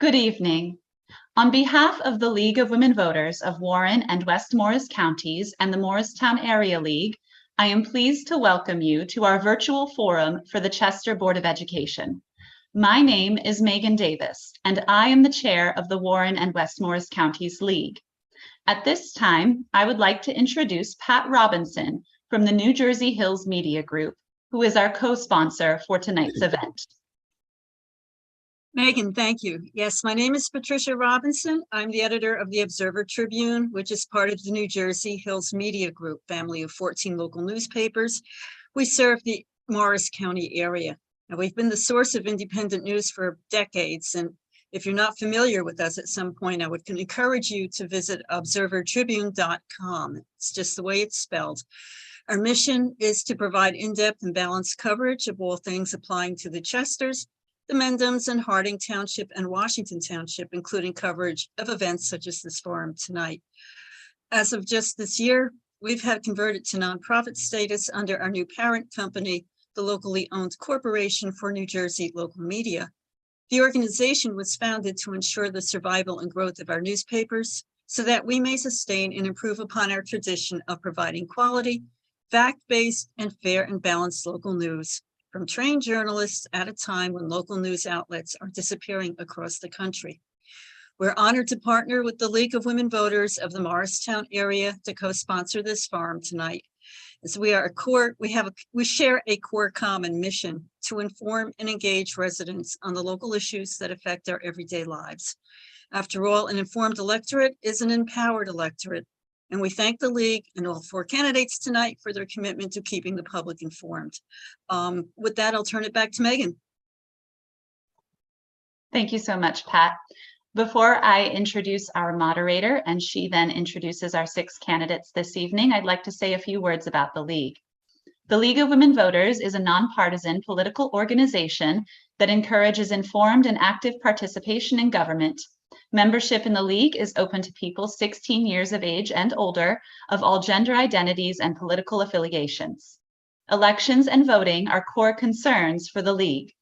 Good evening. On behalf of the League of Women Voters of Warren and West Morris Counties and the Morristown Area League, I am pleased to welcome you to our virtual forum for the Chester Board of Education. My name is Megan Davis, and I am the chair of the Warren and West Morris Counties League. At this time, I would like to introduce Pat Robinson from the New Jersey Hills Media Group, who is our co-sponsor for tonight's event. Megan, thank you. Yes, my name is Patricia Robinson. I'm the editor of the Observer Tribune, which is part of the New Jersey Hills Media Group, family of 14 local newspapers. We serve the Morris County area. Now, we've been the source of independent news for decades, and if you're not familiar with us at some point, I would encourage you to visit observertribune.com. It's just the way it's spelled. Our mission is to provide in-depth and balanced coverage of all things applying to the Chesters, the Mendhams, and Harding Township and Washington Township, including coverage of events such as this forum tonight. As of just this year, we've had converted to nonprofit status under our new parent company, the locally owned Corporation for New Jersey Local Media. The organization was founded to ensure the survival and growth of our newspapers so that we may sustain and improve upon our tradition of providing quality, fact-based, and fair and balanced local news from trained journalists at a time when local news outlets are disappearing across the country. We're honored to partner with the League of Women Voters of the Morristown area to co-sponsor this forum tonight. As we share a core common mission to inform and engage residents on the local issues that affect our everyday lives. After all, an informed electorate is an empowered electorate, and we thank the League and all four candidates tonight for their commitment to keeping the public informed. With that, I'll turn it back to Megan. Thank you so much, Pat. Before I introduce our moderator and she then introduces our 6 candidates this evening, I'd like to say a few words about the League. The League of Women Voters is a nonpartisan political organization that encourages informed and active participation in government. Membership in the League is open to people 16 years of age and older of all gender identities and political affiliations. Elections and voting are core concerns for the League.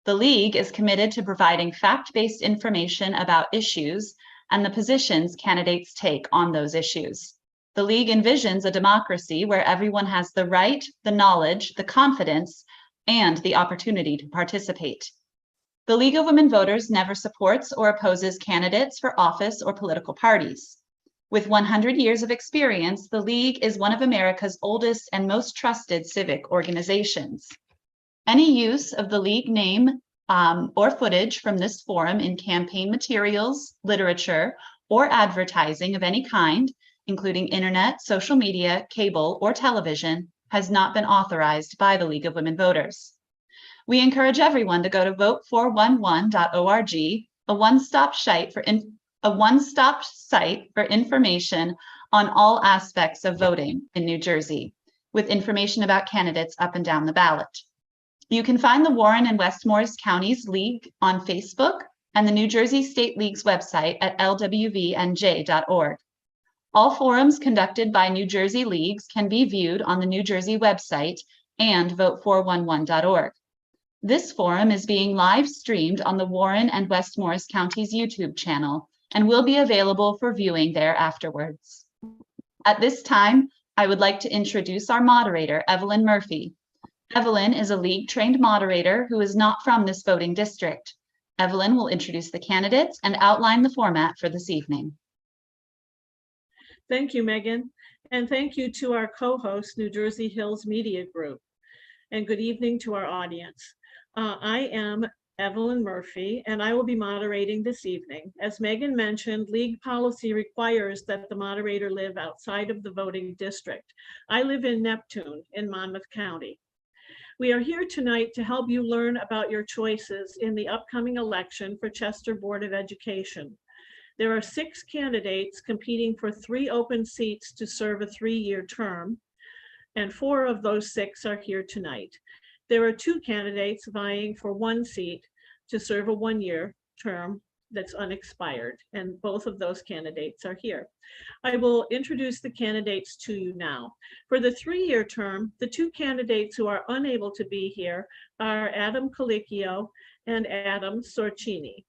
The League is committed to providing fact-based information about issues and the positions candidates take on those issues. The League envisions a democracy where everyone has the right, the knowledge, the confidence, and the opportunity to participate. The League of Women Voters never supports or opposes candidates for office or political parties. With 100 years of experience, the League is one of America's oldest and most trusted civic organizations. Any use of the League name or footage from this forum in campaign materials, literature, or advertising of any kind, including internet, social media, cable, or television, has not been authorized by the League of Women Voters. We encourage everyone to go to vote411.org, a one-stop site for information on all aspects of voting in New Jersey, with information about candidates up and down the ballot. You can find the Warren and West Morris Counties League on Facebook and the New Jersey State League's website at lwvnj.org. All forums conducted by New Jersey Leagues can be viewed on the New Jersey website and vote411.org. This forum is being live streamed on the Warren and West Morris Counties YouTube channel and will be available for viewing there afterwards. At this time, I would like to introduce our moderator, Evelyn Murphy. Evelyn is a League-trained moderator who is not from this voting district. Evelyn will introduce the candidates and outline the format for this evening. Thank you, Megan, and thank you to our co-host, New Jersey Hills Media Group, and good evening to our audience. I am Evelyn Murphy, and I will be moderating this evening. As Megan mentioned, League policy requires that the moderator live outside of the voting district. I live in Neptune in Monmouth County. We are here tonight to help you learn about your choices in the upcoming election for Chester Board of Education. There are 6 candidates competing for 3 open seats to serve a 3-year term, and 4 of those 6 are here tonight. There are 2 candidates vying for 1 seat to serve a 1-year term that's unexpired, and both of those candidates are here. I will introduce the candidates to you now. For the 3-year term, the 2 candidates who are unable to be here are Adam Colicchio and Adam Sorcini.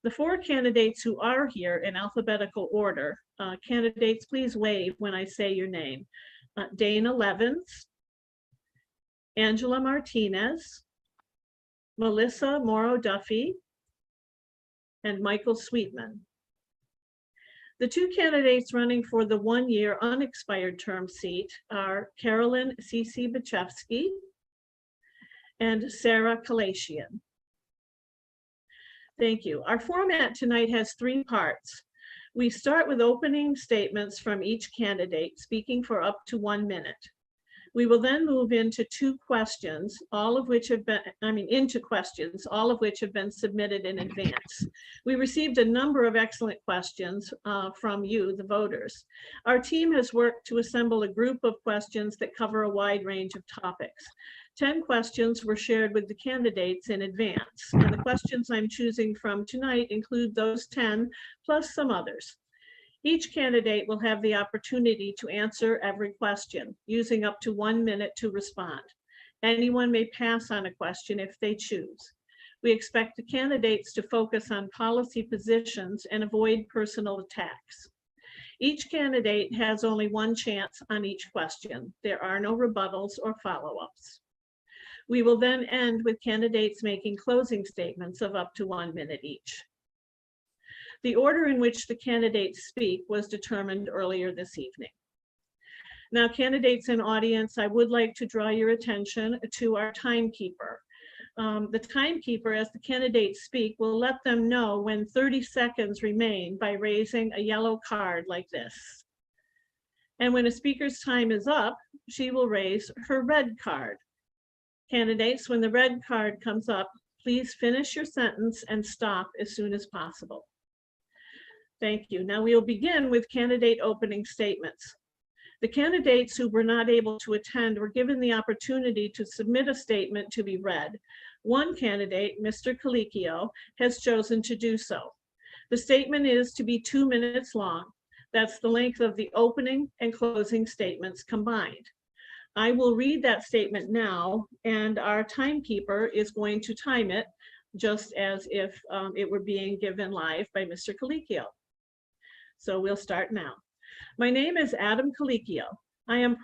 The four candidates who are here in alphabetical order, candidates, please wave when I say your name. Dana Levens, Angela Martinez, Melissa Morrow Duffy, and Michael Sweetman. The two candidates running for the one-year unexpired term seat are Carolyn C.C. Bachevsky and Sarah Kalasian. Thank you. Our format tonight has three parts. We start with opening statements from each candidate, speaking for up to 1 minute. We will then move into questions, all of which have been submitted in advance. We received a number of excellent questions from you, the voters. Our team has worked to assemble a group of questions that cover a wide range of topics. 10 questions were shared with the candidates in advance, and the questions I'm choosing from tonight include those 10 plus some others. Each candidate will have the opportunity to answer every question, using up to 1 minute to respond. Anyone may pass on a question if they choose. We expect the candidates to focus on policy positions and avoid personal attacks. Each candidate has only one chance on each question. There are no rebuttals or follow-ups. We will then end with candidates making closing statements of up to 1 minute each. The order in which the candidates speak was determined earlier this evening. Now, candidates and audience, I would like to draw your attention to our timekeeper. The timekeeper, as the candidates speak, will let them know when 30 seconds remain by raising a yellow card like this. And when a speaker's time is up, she will raise her red card. Candidates, when the red card comes up, please finish your sentence and stop as soon as possible. Thank you. Now we will begin with candidate opening statements. The candidates who were not able to attend were given the opportunity to submit a statement to be read. One candidate, Mr. Colicchio, has chosen to do so. The statement is to be 2 minutes long. That's the length of the opening and closing statements combined. I will read that statement now, and our timekeeper is going to time it just as if it were being given live by Mr. Colicchio. So we'll start now. My name is Adam Colicchio. I am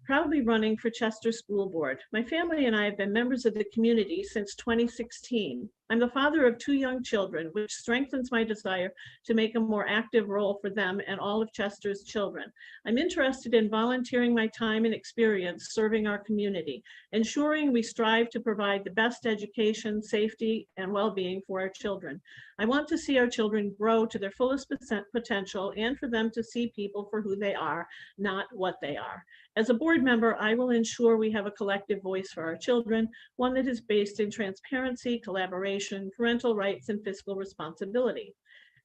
proudly running for Chester School Board. My family and I have been members of the community since 2016. I'm the father of 2 young children, which strengthens my desire to make a more active role for them and all of Chester's children. I'm interested in volunteering my time and experience serving our community, ensuring we strive to provide the best education, safety, and well-being for our children. I want to see our children grow to their fullest potential and for them to see people for who they are, not what they are. As a board member, I will ensure we have a collective voice for our children, one that is based in transparency, collaboration, parental rights, and fiscal responsibility.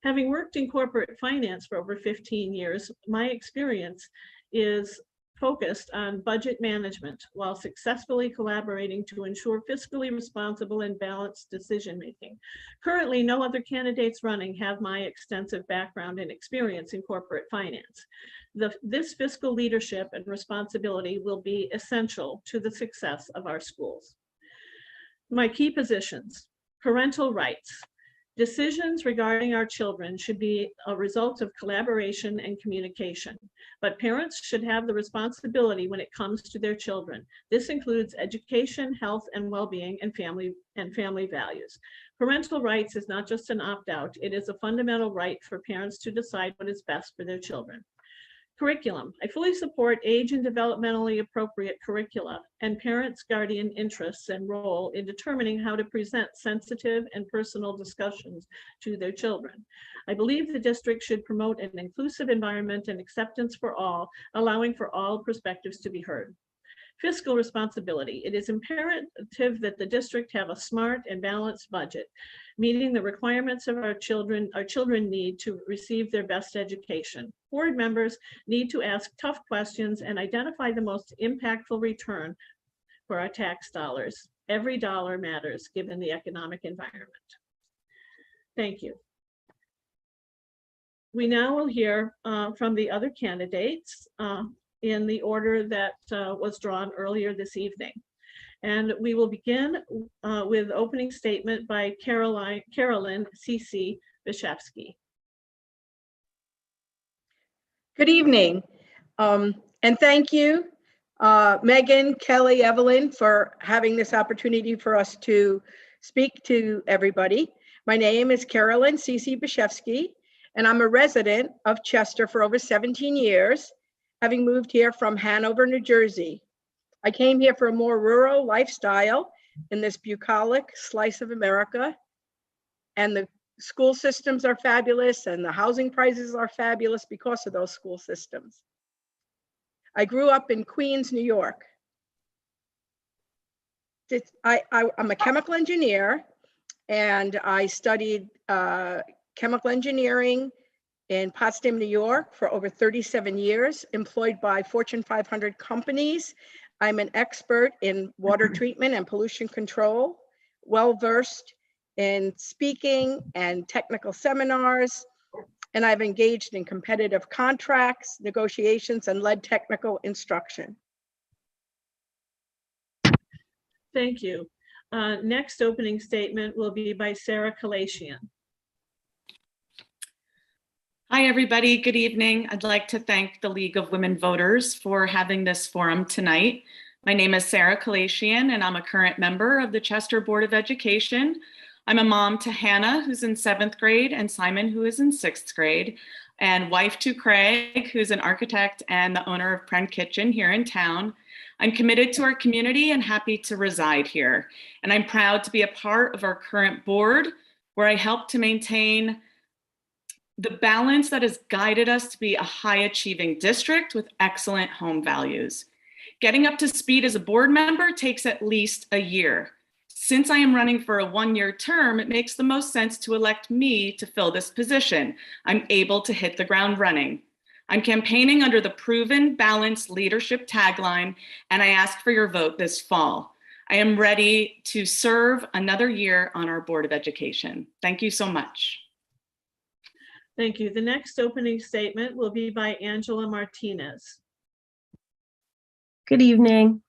Having worked in corporate finance for over 15 years, my experience is focused on budget management while successfully collaborating to ensure fiscally responsible and balanced decision-making. Currently, no other candidates running have my extensive background and experience in corporate finance. This fiscal leadership and responsibility will be essential to the success of our schools. My key positions: parental rights. Decisions regarding our children should be a result of collaboration and communication, but parents should have the responsibility when it comes to their children. This includes education, health, and well-being, and family values. Parental rights is not just an opt-out, it is a fundamental right for parents to decide what is best for their children. Curriculum. I fully support age and developmentally appropriate curricula and parents' guardian interests and role in determining how to present sensitive and personal discussions to their children. I believe the district should promote an inclusive environment and acceptance for all, allowing for all perspectives to be heard. Fiscal responsibility. It is imperative that the district have a smart and balanced budget, meeting the requirements of our children need to receive their best education. Board members need to ask tough questions and identify the most impactful return for our tax dollars. Every dollar matters given the economic environment. Thank you. We now will hear from the other candidates in the order that was drawn earlier this evening. And we will begin with opening statement by Carolyn C.C. Bishevsky. Good evening, and thank you, Megan, Kelly, Evelyn, for having this opportunity for us to speak to everybody. My name is Carolyn C.C. Bishevsky, and I'm a resident of Chester for over 17 years, having moved here from Hanover, New Jersey. I came here for a more rural lifestyle in this bucolic slice of America, and the school systems are fabulous and the housing prices are fabulous because of those school systems. I grew up in Queens, New York. I'm a chemical engineer, and I studied chemical engineering in Potsdam, New York for over 37 years, employed by Fortune 500 companies. I'm an expert in water treatment and pollution control, well-versed in speaking and technical seminars, and I've engaged in competitive contracts, negotiations, and led technical instruction. Thank you. Next opening statement will be by Sarah Kalasian. Hi, everybody. Good evening. I'd like to thank the League of Women Voters for having this forum tonight. My name is Sarah Kalasian, and I'm a current member of the Chester Board of Education. I'm a mom to Hannah, who's in 7th grade, and Simon, who is in 6th grade, and wife to Craig, who's an architect and the owner of Pren Kitchen here in town. I'm committed to our community and happy to reside here. And I'm proud to be a part of our current board, where I help to maintain the balance that has guided us to be a high-achieving district with excellent home values. Getting up to speed as a board member takes at least a year. Since I am running for a 1-year term, it makes the most sense to elect me to fill this position. I'm able to hit the ground running. I'm campaigning under the Proven Balanced Leadership tagline, and I ask for your vote this fall. I am ready to serve another year on our Board of Education. Thank you so much. Thank you. The next opening statement will be by Angela Martinez. Good evening.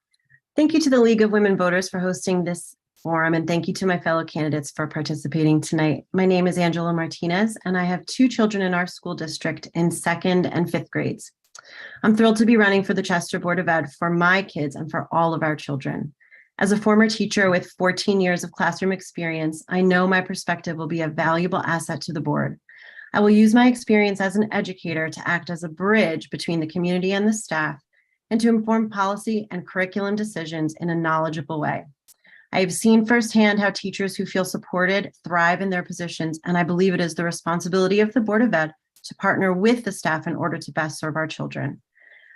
Thank you to the League of Women Voters for hosting this forum, and thank you to my fellow candidates for participating tonight. My name is Angela Martinez, and I have 2 children in our school district in 2nd and 5th grades. I'm thrilled to be running for the Chester Board of Ed for my kids and for all of our children. As a former teacher with 14 years of classroom experience, I know my perspective will be a valuable asset to the board. I will use my experience as an educator to act as a bridge between the community and the staff, and to inform policy and curriculum decisions in a knowledgeable way. I have seen firsthand how teachers who feel supported thrive in their positions, and I believe it is the responsibility of the Board of Ed to partner with the staff in order to best serve our children.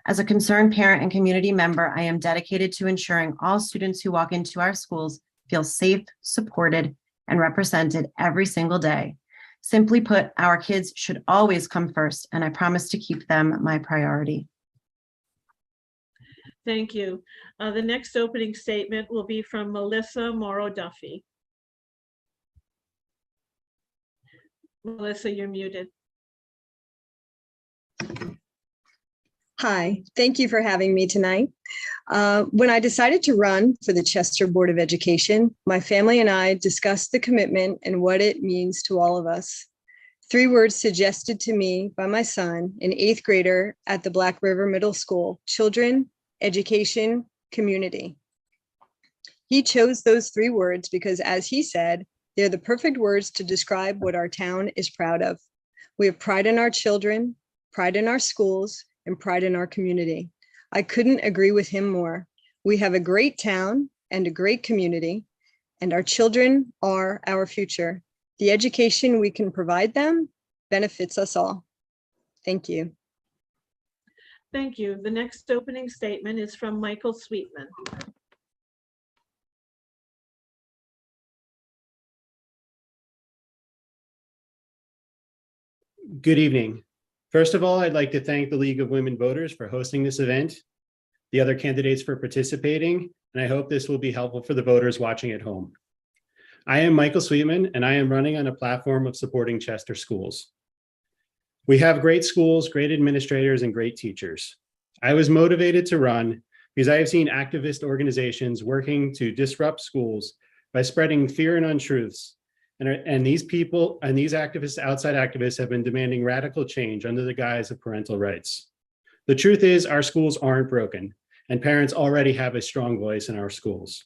As a concerned parent and community member, I am dedicated to ensuring all students who walk into our schools feel safe, supported, and represented every single day. Simply put, our kids should always come first, and I promise to keep them my priority. Thank you. The next opening statement will be from Melissa Morrow Duffy. Melissa, you're muted. Hi, thank you for having me tonight. When I decided to run for the Chester Board of Education, my family and I discussed the commitment and what it means to all of us. 3 words suggested to me by my son, an 8th grader at the Black River Middle School: children, education, community. He chose those 3 words because, as he said, they're the perfect words to describe what our town is proud of. We have pride in our children, pride in our schools, and pride in our community. I couldn't agree with him more. We have a great town and a great community, and our children are our future. The education we can provide them benefits us all. Thank you. Thank you. The next opening statement is from Michael Sweetman. Good evening. First of all, I'd like to thank the League of Women Voters for hosting this event, the other candidates for participating, and I hope this will be helpful for the voters watching at home. I am Michael Sweetman, and I am running on a platform of supporting Chester schools. We have great schools, great administrators, and great teachers. I was motivated to run because I have seen activist organizations working to disrupt schools by spreading fear and untruths And these people and these activists, outside activists, have been demanding radical change under the guise of parental rights. The truth is, our schools aren't broken, and parents already have a strong voice in our schools.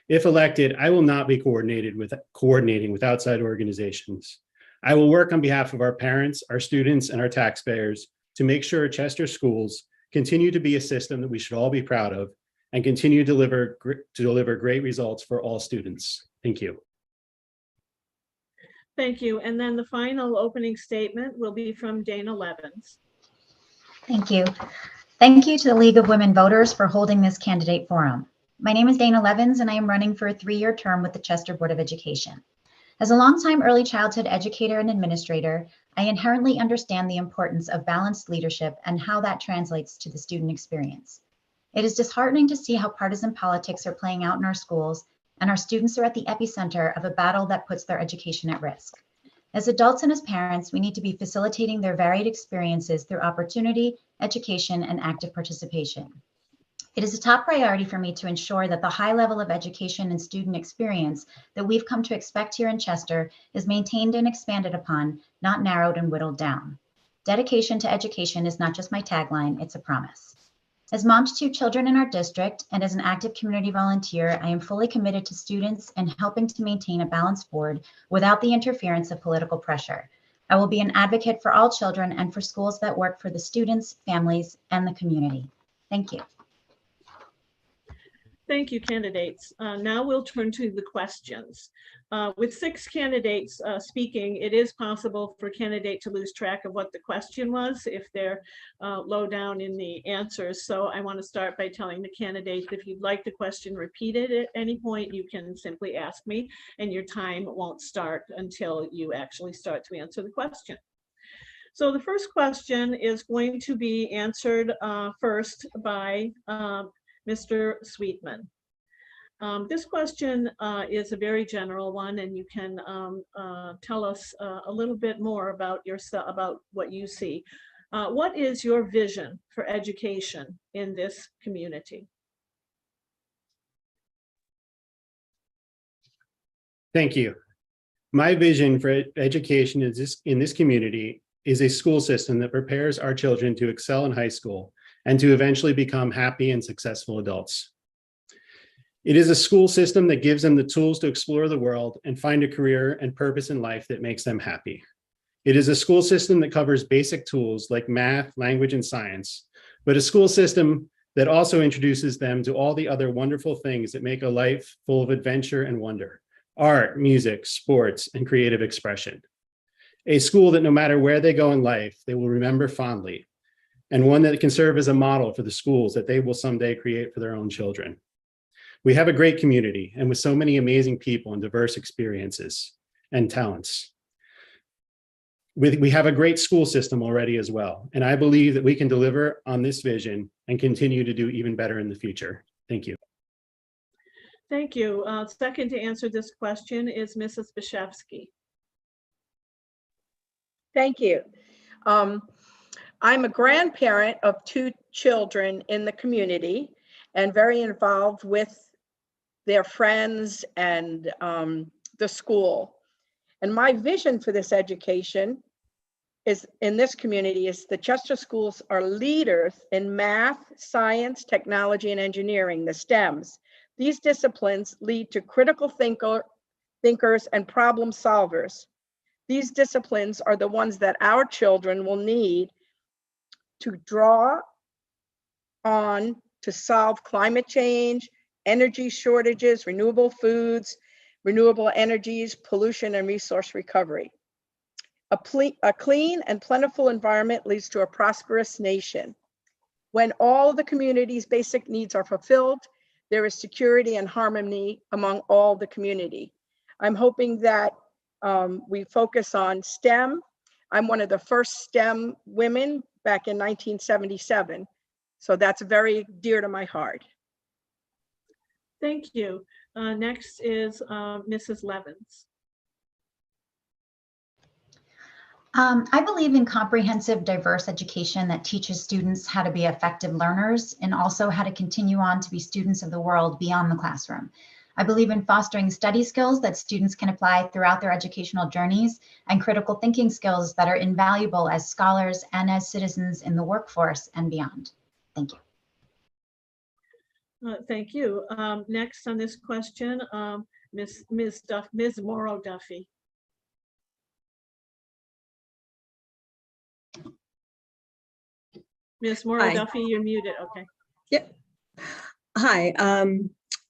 If elected, I will not be coordinating with outside organizations. I will work on behalf of our parents, our students, and our taxpayers to make sure Chester schools continue to be a system that we should all be proud of and continue to deliver great results for all students. Thank you. Thank you. And then the final opening statement will be from Dana Levens. Thank you. Thank you to the League of Women Voters for holding this candidate forum. My name is Dana Levens, and I am running for a 3-year term with the Chester Board of Education. As a longtime early childhood educator and administrator, I inherently understand the importance of balanced leadership and how that translates to the student experience. It is disheartening to see how partisan politics are playing out in our schools, and our students are at the epicenter of a battle that puts their education at risk. As adults and as parents, we need to be facilitating their varied experiences through opportunity, education, and active participation. It is a top priority for me to ensure that the high level of education and student experience that we've come to expect here in Chester is maintained and expanded upon, not narrowed and whittled down. Dedication to education is not just my tagline, it's a promise. As mom to 2 children in our district and as an active community volunteer, I am fully committed to students and helping to maintain a balanced board without the interference of political pressure. I will be an advocate for all children and for schools that work for the students, families, and the community. Thank you. Thank you, candidates. Now we'll turn to the questions. With 6 candidates speaking, it is possible for a candidate to lose track of what the question was if they're low down in the answers. So I want to start by telling the candidates, if you'd like the question repeated at any point, you can simply ask me, and your time won't start until you actually start to answer the question. So the first question is going to be answered first by Mr. Sweetman. This question is a very general one, and you can tell us a little bit more about yourself, about what you see. What is your vision for education in this community? Thank you. My vision for education in this community is a school system that prepares our children to excel in high school and to eventually become happy and successful adults. It is a school system that gives them the tools to explore the world and find a career and purpose in life that makes them happy. It is a school system that covers basic tools like math, language, and science, but a school system that also introduces them to all the other wonderful things that make a life full of adventure and wonder: art, music, sports, and creative expression. A school that no matter where they go in life, they will remember fondly, and one that can serve as a model for the schools that they will someday create for their own children. We have a great community, and with so many amazing people and diverse experiences and talents. We have a great school system already as well, and I believe that we can deliver on this vision and continue to do even better in the future. Thank you. Thank you. Second to answer this question is Mrs. Bashevsky. Thank you. I'm a grandparent of 2 children in the community and very involved with their friends and the school. And my vision for this education is in this community is the Chester schools are leaders in math, science, technology, and engineering, the STEMs. These disciplines lead to critical thinkers and problem solvers. These disciplines are the ones that our children will need to draw on to solve climate change, energy shortages, renewable foods, renewable energies, pollution, and resource recovery. A clean and plentiful environment leads to a prosperous nation. When all the community's basic needs are fulfilled, there is security and harmony among all the community. I'm hoping that we focus on STEM. I'm one of the first STEM women back in 1977. So that's very dear to my heart. Thank you. Next is Mrs. Levens. I believe in comprehensive, diverse education that teaches students how to be effective learners and also how to continue on to be students of the world beyond the classroom. I believe in fostering study skills that students can apply throughout their educational journeys and critical thinking skills that are invaluable as scholars and as citizens in the workforce and beyond. Thank you. Thank you. Next on this question, Ms. Morrow Duffy. Ms. Morrow Hi. Duffy, you're muted. Okay. Yep. Hi.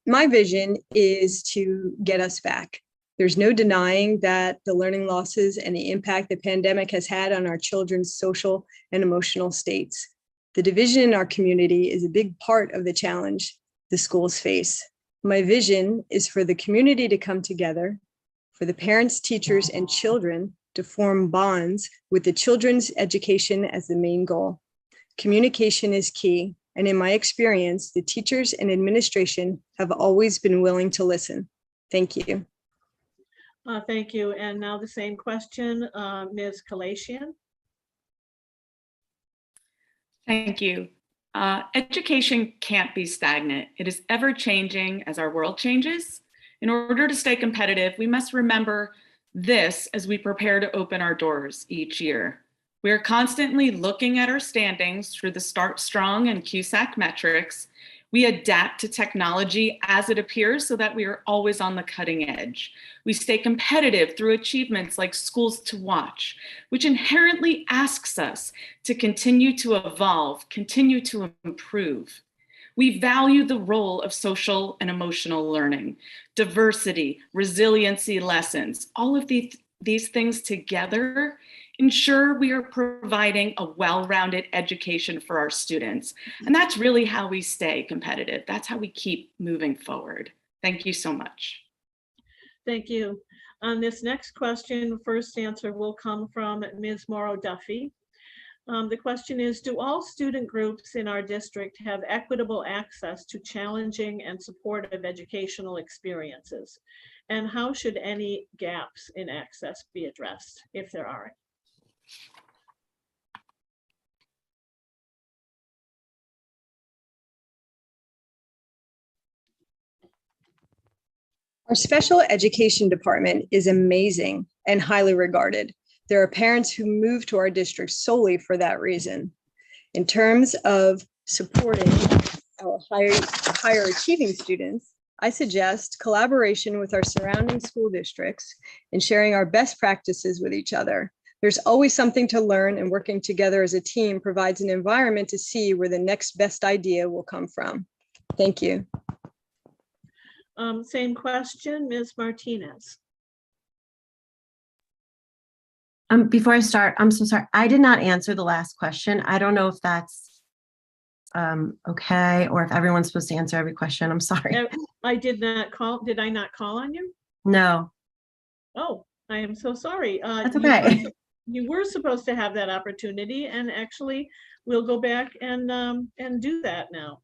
My vision is to get us back. There's no denying that the learning losses and the impact the pandemic has had on our children's social and emotional states. The division in our community is a big part of the challenge the schools face. My vision is for the community to come together, for the parents, teachers, and children to form bonds with the children's education as the main goal. Communication is key, and in my experience, the teachers and administration have always been willing to listen. Thank you. Thank you. And now the same question, Ms. Kalashian. Thank you. Education can't be stagnant. It is ever changing as our world changes. In order to stay competitive, we must remember this as we prepare to open our doors each year. We are constantly looking at our standings through the Start Strong and CUSAC metrics. We adapt to technology as it appears so that we are always on the cutting edge. We stay competitive through achievements like Schools to Watch, which inherently asks us to continue to evolve, continue to improve. We value the role of social and emotional learning, diversity, resiliency lessons, all of these things together ensure we are providing a well-rounded education for our students. And that's really how we stay competitive. That's how we keep moving forward. Thank you so much. Thank you. On this next question, first answer will come from Ms. Morrow Duffy. The question is, do all student groups in our district have equitable access to challenging and supportive educational experiences? And how should any gaps in access be addressed, if there are? Our special education department is amazing and highly regarded. There are parents who move to our district solely for that reason. In terms of supporting our higher achieving students, I suggest collaboration with our surrounding school districts and sharing our best practices with each other. There's always something to learn, and working together as a team provides an environment to see where the next best idea will come from. Thank you. Same question, Ms. Martinez. Before I start, I'm so sorry. I did not answer the last question. I don't know if that's okay, or if everyone's supposed to answer every question. I'm sorry. I did not call. Did I not call on you? No. Oh, I am so sorry. That's okay. You were supposed to have that opportunity, and actually we'll go back and do that now.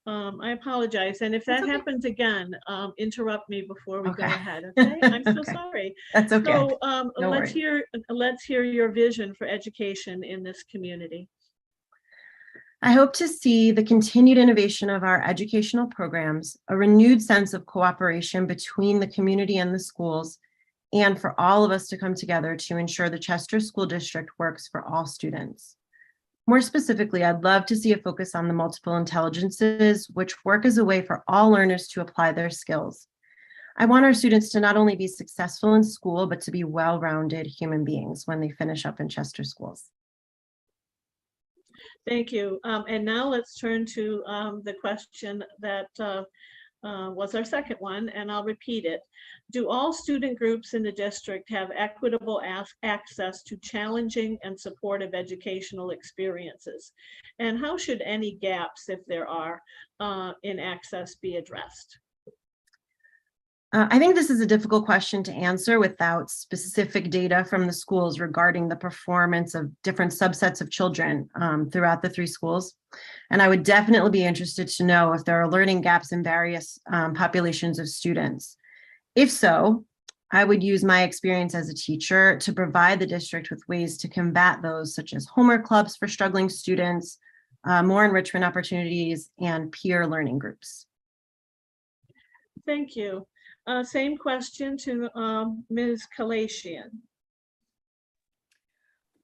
I apologize. And if that happens again, interrupt me before we go ahead. Okay. I'm so sorry. That's okay. So No let's worries. hear your vision for education in this community. I hope to see the continued innovation of our educational programs, a renewed sense of cooperation between the community and the schools, and for all of us to come together to ensure the Chester School District works for all students. More specifically, I'd love to see a focus on the multiple intelligences, which work as a way for all learners to apply their skills. I want our students to not only be successful in school, but to be well-rounded human beings when they finish up in Chester schools. Thank you. And now let's turn to the question that was our second one, and I'll repeat it. Do all student groups in the district have equitable access to challenging and supportive educational experiences? And how should any gaps, if there are, in access be addressed? I think this is a difficult question to answer without specific data from the schools regarding the performance of different subsets of children throughout the 3 schools. And I would definitely be interested to know if there are learning gaps in various populations of students. If so, I would use my experience as a teacher to provide the district with ways to combat those, such as homework clubs for struggling students, more enrichment opportunities, and peer learning groups. Thank you. Same question to Ms. Kalashian.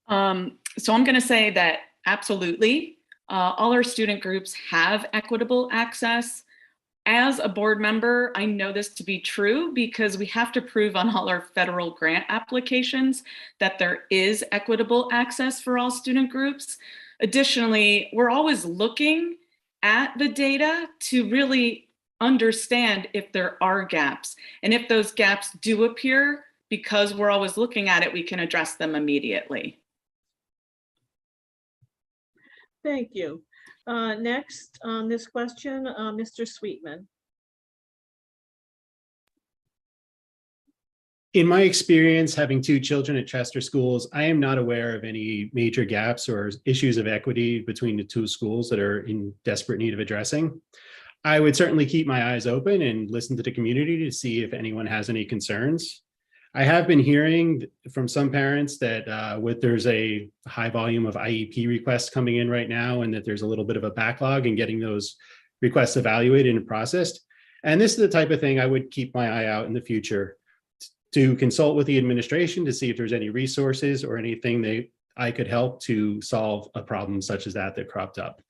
So I'm going to say that absolutely, all our student groups have equitable access. As a board member, I know this to be true because we have to prove on all our federal grant applications that there is equitable access for all student groups. Additionally, we're always looking at the data to really understand if there are gaps. And if those gaps do appear, because we're always looking at it, we can address them immediately. Thank you. Next on this question, Mr. Sweetman. In my experience, having 2 children at Chester schools, I am not aware of any major gaps or issues of equity between the 2 schools that are in desperate need of addressing. I would certainly keep my eyes open and listen to the community to see if anyone has any concerns. I have been hearing from some parents that there's a high volume of IEP requests coming in right now, and that there's a little bit of a backlog in getting those requests evaluated and processed. And this is the type of thing I would keep my eye out in the future to consult with the administration to see if there's any resources or anything I could help to solve a problem such as that cropped up.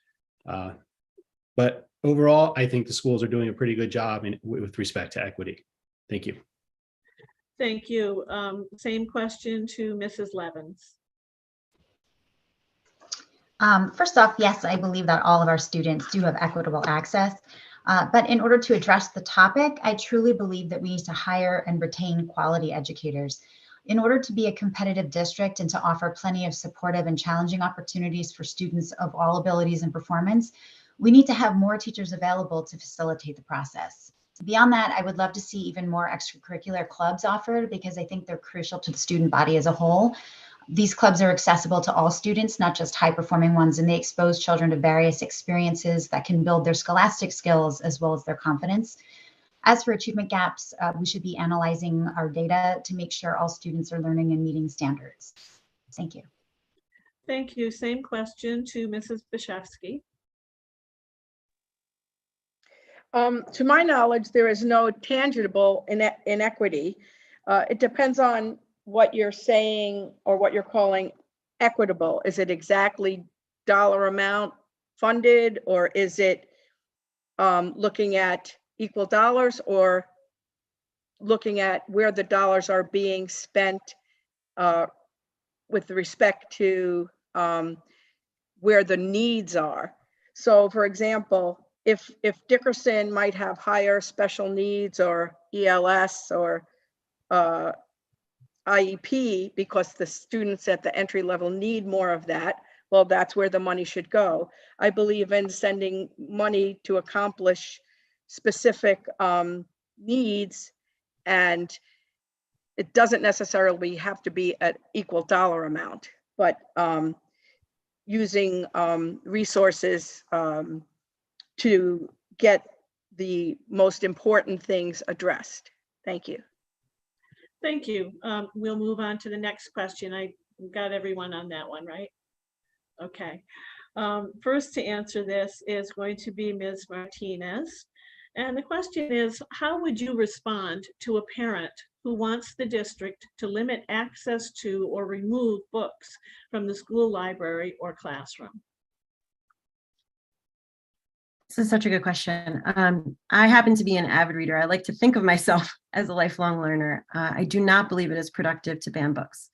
But overall, I think the schools are doing a pretty good job with respect to equity. Thank you. Thank you. Same question to Mrs. Levins. First off, yes, I believe that all of our students do have equitable access. But in order to address the topic, I truly believe that we need to hire and retain quality educators. In order to be a competitive district and to offer plenty of supportive and challenging opportunities for students of all abilities and performance, we need to have more teachers available to facilitate the process. Beyond that, I would love to see even more extracurricular clubs offered because I think they're crucial to the student body as a whole. These clubs are accessible to all students, not just high-performing ones, and they expose children to various experiences that can build their scholastic skills as well as their confidence. As for achievement gaps, we should be analyzing our data to make sure all students are learning and meeting standards. Thank you. Thank you. Same question to Mrs. Bishevsky. To my knowledge, there is no tangible inequity. It depends on what you're saying or what you're calling equitable. Is it exactly dollar amount funded, or is it looking at equal dollars, or looking at where the dollars are being spent with respect to where the needs are? So for example, if Dickerson might have higher special needs or ELS or IEP because the students at the entry level need more of that, well, that's where the money should go. I believe in sending money to accomplish specific needs, and it doesn't necessarily have to be an equal dollar amount, but using resources to get the most important things addressed. Thank you. Thank you. We'll move on to the next question. I got everyone on that one, right? Okay. First to answer this is going to be Ms. Martinez. And the question is, how would you respond to a parent who wants the district to limit access to or remove books from the school library or classroom? This is such a good question. I happen to be an avid reader. I like to think of myself as a lifelong learner. I do not believe it is productive to ban books.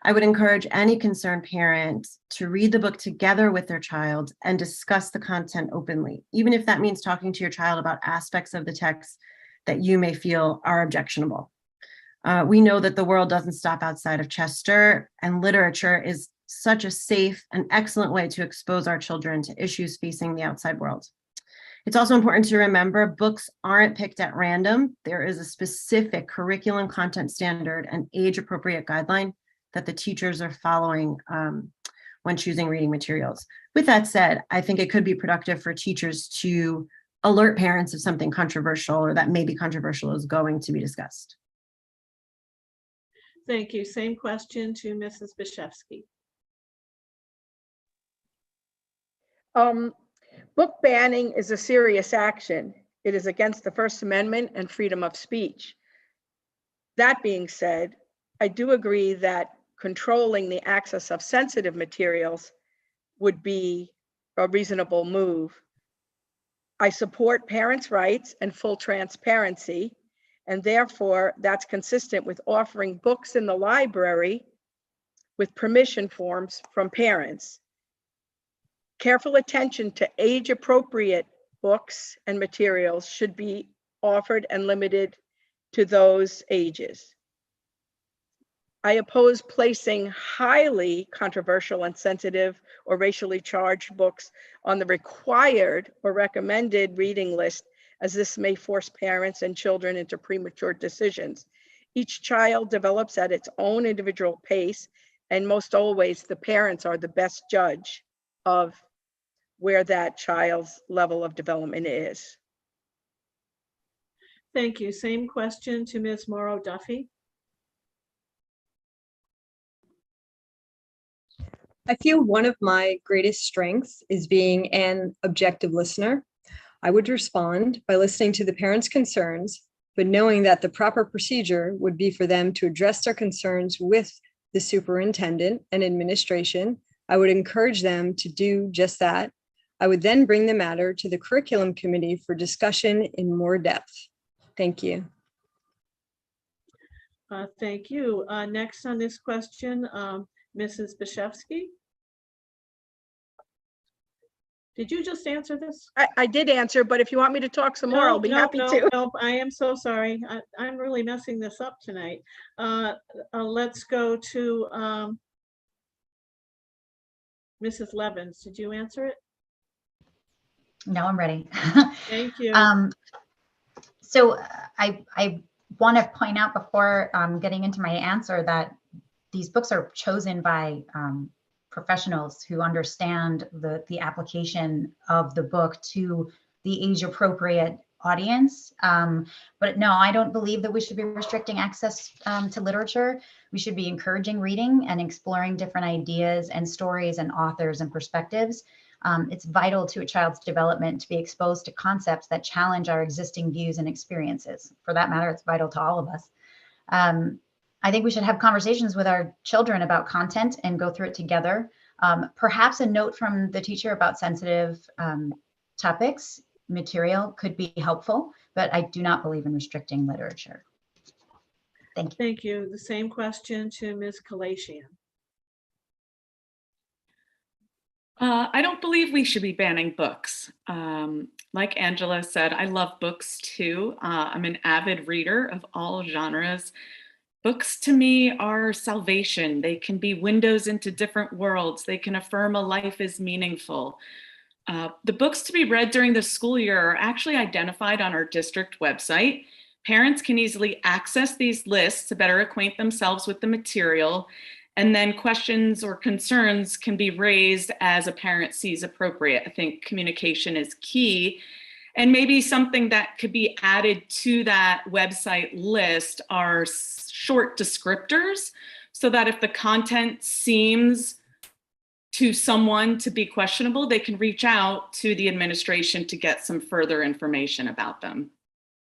I would encourage any concerned parent to read the book together with their child and discuss the content openly, even if that means talking to your child about aspects of the text that you may feel are objectionable. We know that the world doesn't stop outside of Chester, and literature is such a safe and excellent way to expose our children to issues facing the outside world. It's also important to remember books aren't picked at random. There is a specific curriculum content standard and age-appropriate guideline that the teachers are following when choosing reading materials. With that said, I think it could be productive for teachers to alert parents if something controversial or that may be controversial is going to be discussed. Thank you. Same question to Mrs. Bishevsky. Book banning is a serious action, It is against the First Amendment and freedom of speech. That being said, I do agree that controlling the access of sensitive materials would be a reasonable move. I support parents' rights and full transparency, and therefore that's consistent with offering books in the library with permission forms from parents. Careful attention to age-appropriate books and materials should be offered and limited to those ages. I oppose placing highly controversial and sensitive or racially charged books on the required or recommended reading list, as this may force parents and children into premature decisions. Each child develops at its own individual pace, and most always the parents are the best judge of where that child's level of development is. Thank you. Same question to Ms. Morrow Duffy. I feel one of my greatest strengths is being an objective listener. I would respond by listening to the parents' concerns, but knowing that the proper procedure would be for them to address their concerns with the superintendent and administration. I would encourage them to do just that. I would then bring the matter to the curriculum committee for discussion in more depth. Thank you. Thank you. Next on this question, Mrs. Bashevsky. Did you just answer this? I did answer, but if you want me to talk some more, I'll be happy to. No, I am so sorry. I'm really messing this up tonight. Let's go to Mrs. Levins. Did you answer it? No, I'm ready. Thank you. So I want to point out before getting into my answer that these books are chosen by professionals who understand the application of the book to the age appropriate audience. But no, I don't believe that we should be restricting access to literature. We should be encouraging reading and exploring different ideas and stories and authors and perspectives. It's vital to a child's development to be exposed to concepts that challenge our existing views and experiences. For that matter, it's vital to all of us. I think we should have conversations with our children about content and go through it together. Perhaps a note from the teacher about sensitive topics, material could be helpful, but I do not believe in restricting literature. Thank you. Thank you. The same question to Ms. Kalashian. I don't believe we should be banning books. Like Angela said, I love books too. I'm an avid reader of all genres. Books to me are salvation. They can be windows into different worlds. They can affirm a life is meaningful. The books to be read during the school year are actually identified on our district website. Parents can easily access these lists to better acquaint themselves with the material, and then questions or concerns can be raised as a parent sees appropriate. I think communication is key. And maybe something that could be added to that website list are short descriptors, so that if the content seems to someone to be questionable, they can reach out to the administration to get some further information about them.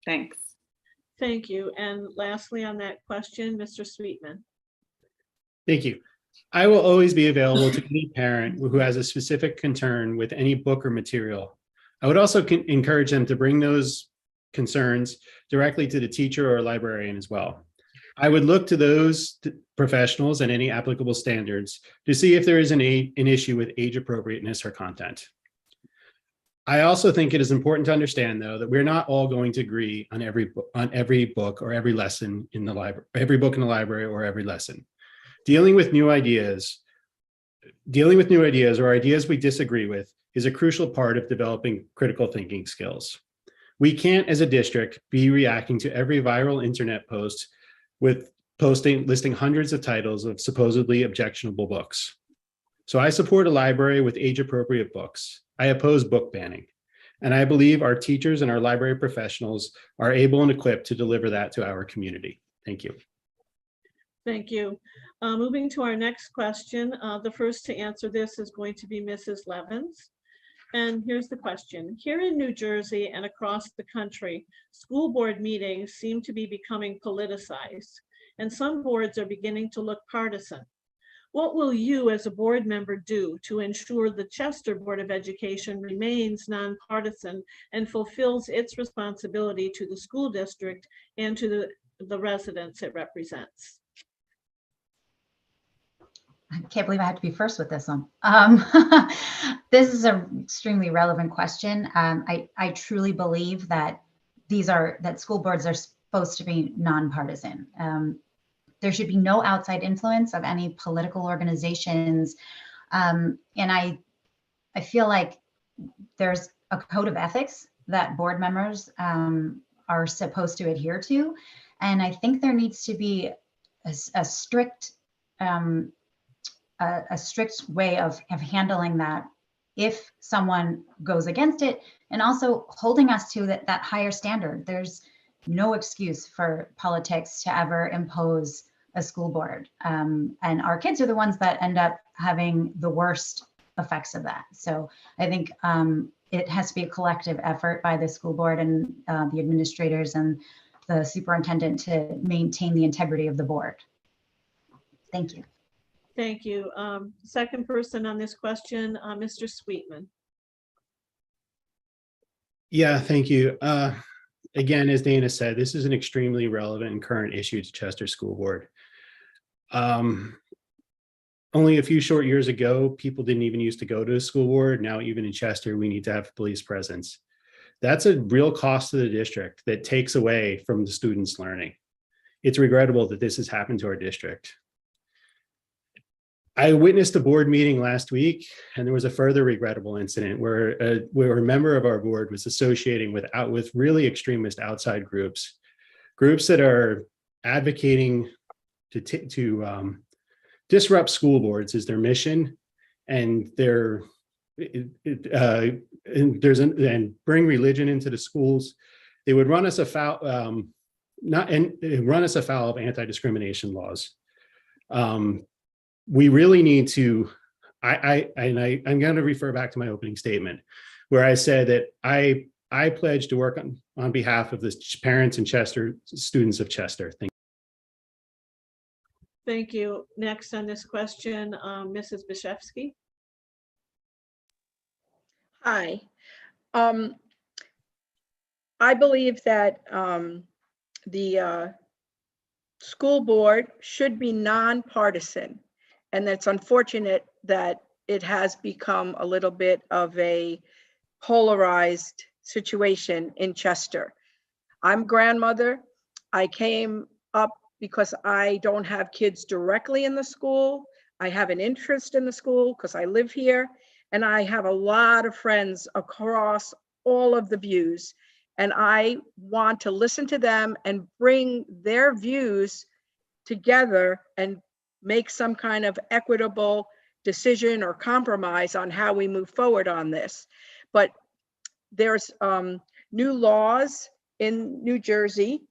Thanks. Thank you. And lastly on that question, Mr. Sweetman. Thank you. I will always be available to any parent who has a specific concern with any book or material. I would also encourage them to bring those concerns directly to the teacher or librarian as well. I would look to those professionals and any applicable standards to see if there is an issue with age appropriateness or content. I also think it is important to understand, though, that we're not all going to agree on every book or every lesson in the library, every book in the library or every lesson. Dealing with new ideas or ideas we disagree with is a crucial part of developing critical thinking skills. We can't, as a district, be reacting to every viral internet post with listing hundreds of titles of supposedly objectionable books. So I support a library with age-appropriate books. I oppose book banning. And I believe our teachers and our library professionals are able and equipped to deliver that to our community. Thank you. Thank you. Moving to our next question. The first to answer this is going to be Mrs. Levins. And here's the question. Here in New Jersey and across the country, school board meetings seem to be becoming politicized, and some boards are beginning to look partisan. What will you as a board member do to ensure the Chester Board of Education remains nonpartisan and fulfills its responsibility to the school district and to the residents it represents? I can't believe I have to be first with this one. This is an extremely relevant question. I truly believe that that school boards are supposed to be nonpartisan. There should be no outside influence of any political organizations. And I feel like there's a code of ethics that board members are supposed to adhere to. And I think there needs to be a strict way of handling that if someone goes against it, and also holding us to that higher standard. There's no excuse for politics to ever impose a school board. And our kids are the ones that end up having the worst effects of that. So I think it has to be a collective effort by the school board and the administrators and the superintendent to maintain the integrity of the board. Thank you. Thank you. Second person on this question, Mr. Sweetman. Yeah, thank you. Again, as Dana said, this is an extremely relevant and current issue to Chester School Board. Only a few short years ago, people didn't even used to go to a school board. Now, even in Chester, we need to have police presence. That's a real cost to the district that takes away from the students' learning. It's regrettable that this has happened to our district. I witnessed a board meeting last week, and there was a further regrettable incident where a member of our board was associating with really extremist outside groups that are advocating to disrupt school boards is their mission, and and bring religion into the schools. They would run us afoul of anti-discrimination laws. We really need to, I'm going to refer back to my opening statement where I said that I pledge to work on behalf of the parents and Chester students of Chester. Thank you. Next on this question, Mrs. Bishevsky. Hi. I believe that the school board should be nonpartisan. And it's unfortunate that it has become a little bit of a polarized situation in Chester. I'm grandmother. I came up because I don't have kids directly in the school. I have an interest in the school because I live here, and I have a lot of friends across all of the views, and I want to listen to them and bring their views together and make some kind of equitable decision or compromise on how we move forward on this. But there's new laws in New Jersey,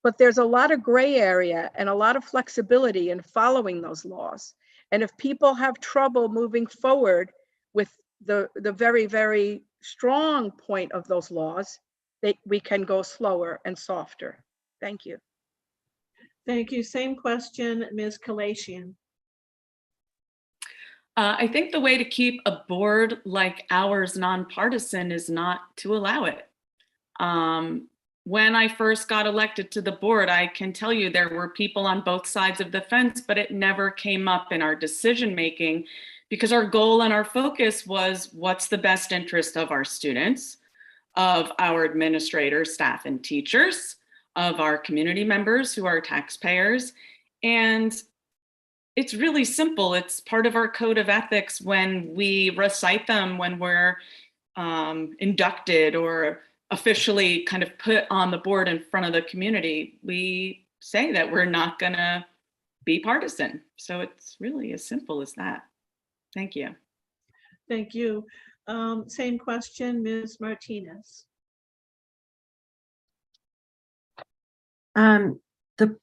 but there's a lot of gray area and a lot of flexibility in following those laws. And if people have trouble moving forward with the very, very strong point of those laws, we can go slower and softer. Thank you. Thank you. Same question, Ms. Kalashian. I think the way to keep a board like ours nonpartisan is not to allow it. When I first got elected to the board, I can tell you there were people on both sides of the fence, but it never came up in our decision making because our goal and our focus was what's the best interest of our students, of our administrators, staff, and teachers, of our community members who are taxpayers. And it's really simple. It's part of our code of ethics when we recite them, when we're inducted or officially kind of put on the board in front of the community. We say that we're not gonna be partisan. So it's really as simple as that. Thank you. Thank you. Same question, Ms. Martinez. The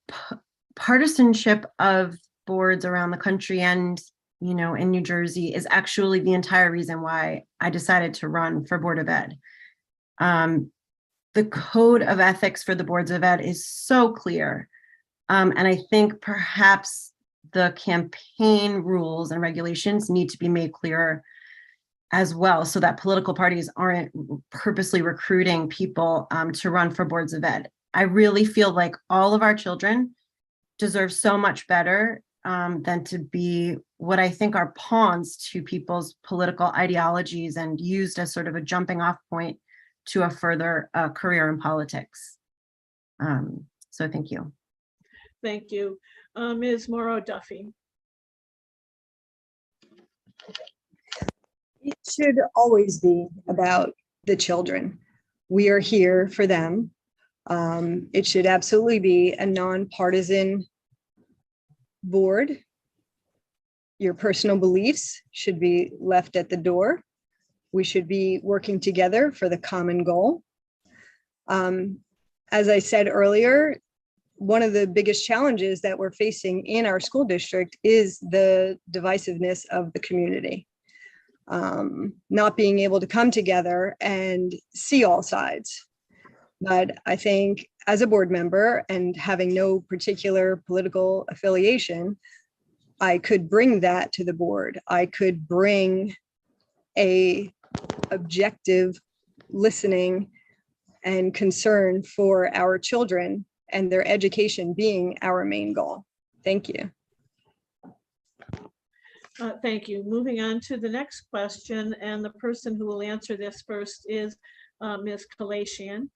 partisanship of boards around the country and in New Jersey is actually the entire reason why I decided to run for Board of Ed. The code of ethics for the boards of ed is so clear. And I think perhaps the campaign rules and regulations need to be made clearer as well, so that political parties aren't purposely recruiting people to run for boards of ed. I really feel like all of our children deserve so much better than to be what I think are pawns to people's political ideologies and used as sort of a jumping off point to a further career in politics. So thank you. Thank you. Ms. Morrow Duffy. It should always be about the children. We are here for them. It should absolutely be a nonpartisan board. Your personal beliefs should be left at the door. We should be working together for the common goal. As I said earlier, one of the biggest challenges that we're facing in our school district is the divisiveness of the community. Not being able to come together and see all sides. But I think as a board member and having no particular political affiliation, I could bring that to the board. I could bring a objective listening and concern for our children and their education being our main goal. Thank you. Thank you. Moving on to the next question, and the person who will answer this first is Ms. Kalashian.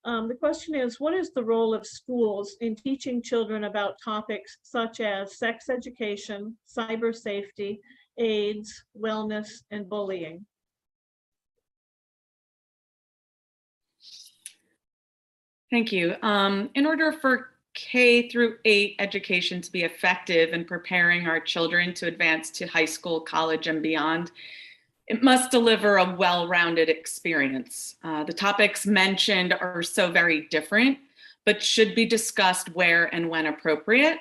The question is, what is the role of schools in teaching children about topics such as sex education, cyber safety, AIDS, wellness, and bullying? Thank you. In order for K through 8 education to be effective in preparing our children to advance to high school, college, and beyond, it must deliver a well-rounded experience. The topics mentioned are so very different, but should be discussed where and when appropriate.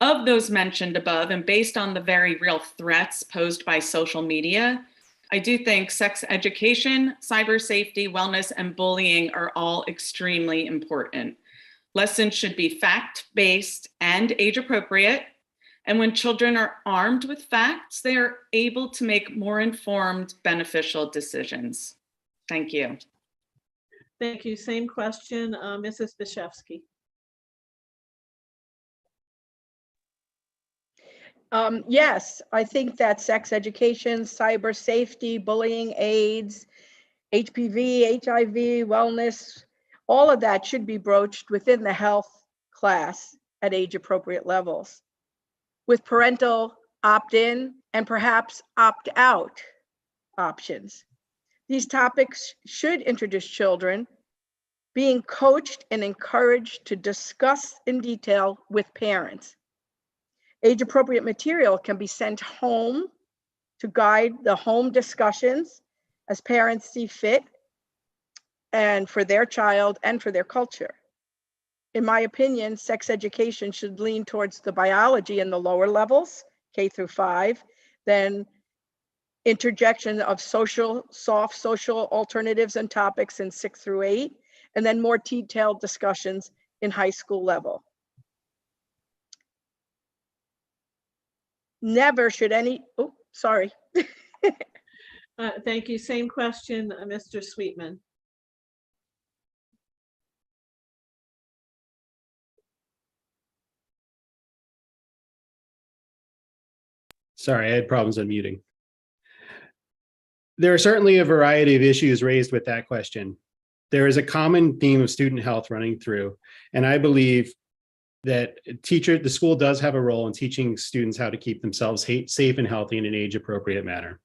Of those mentioned above, and based on the very real threats posed by social media, I do think sex education, cyber safety, wellness, and bullying are all extremely important. Lessons should be fact-based and age-appropriate. And when children are armed with facts, they are able to make more informed, beneficial decisions. Thank you. Thank you. Same question, Mrs. Bishevsky. Yes, I think that sex education, cyber safety, bullying, AIDS, HPV, HIV, wellness, all of that should be broached within the health class at age appropriate levels, with parental opt-in and perhaps opt-out options. These topics should introduce children being coached and encouraged to discuss in detail with parents. Age-appropriate material can be sent home to guide the home discussions as parents see fit, and for their child and for their culture. In my opinion, sex education should lean towards the biology in the lower levels, K through 5, then interjection of soft social alternatives and topics in 6 through 8, and then more detailed discussions in high school level. Never should any, oh, sorry. Thank you. Same question, Mr. Sweetman. Sorry, I had problems unmuting. There are certainly a variety of issues raised with that question. There is a common theme of student health running through, and I believe that the school does have a role in teaching students how to keep themselves safe and healthy in an age-appropriate manner.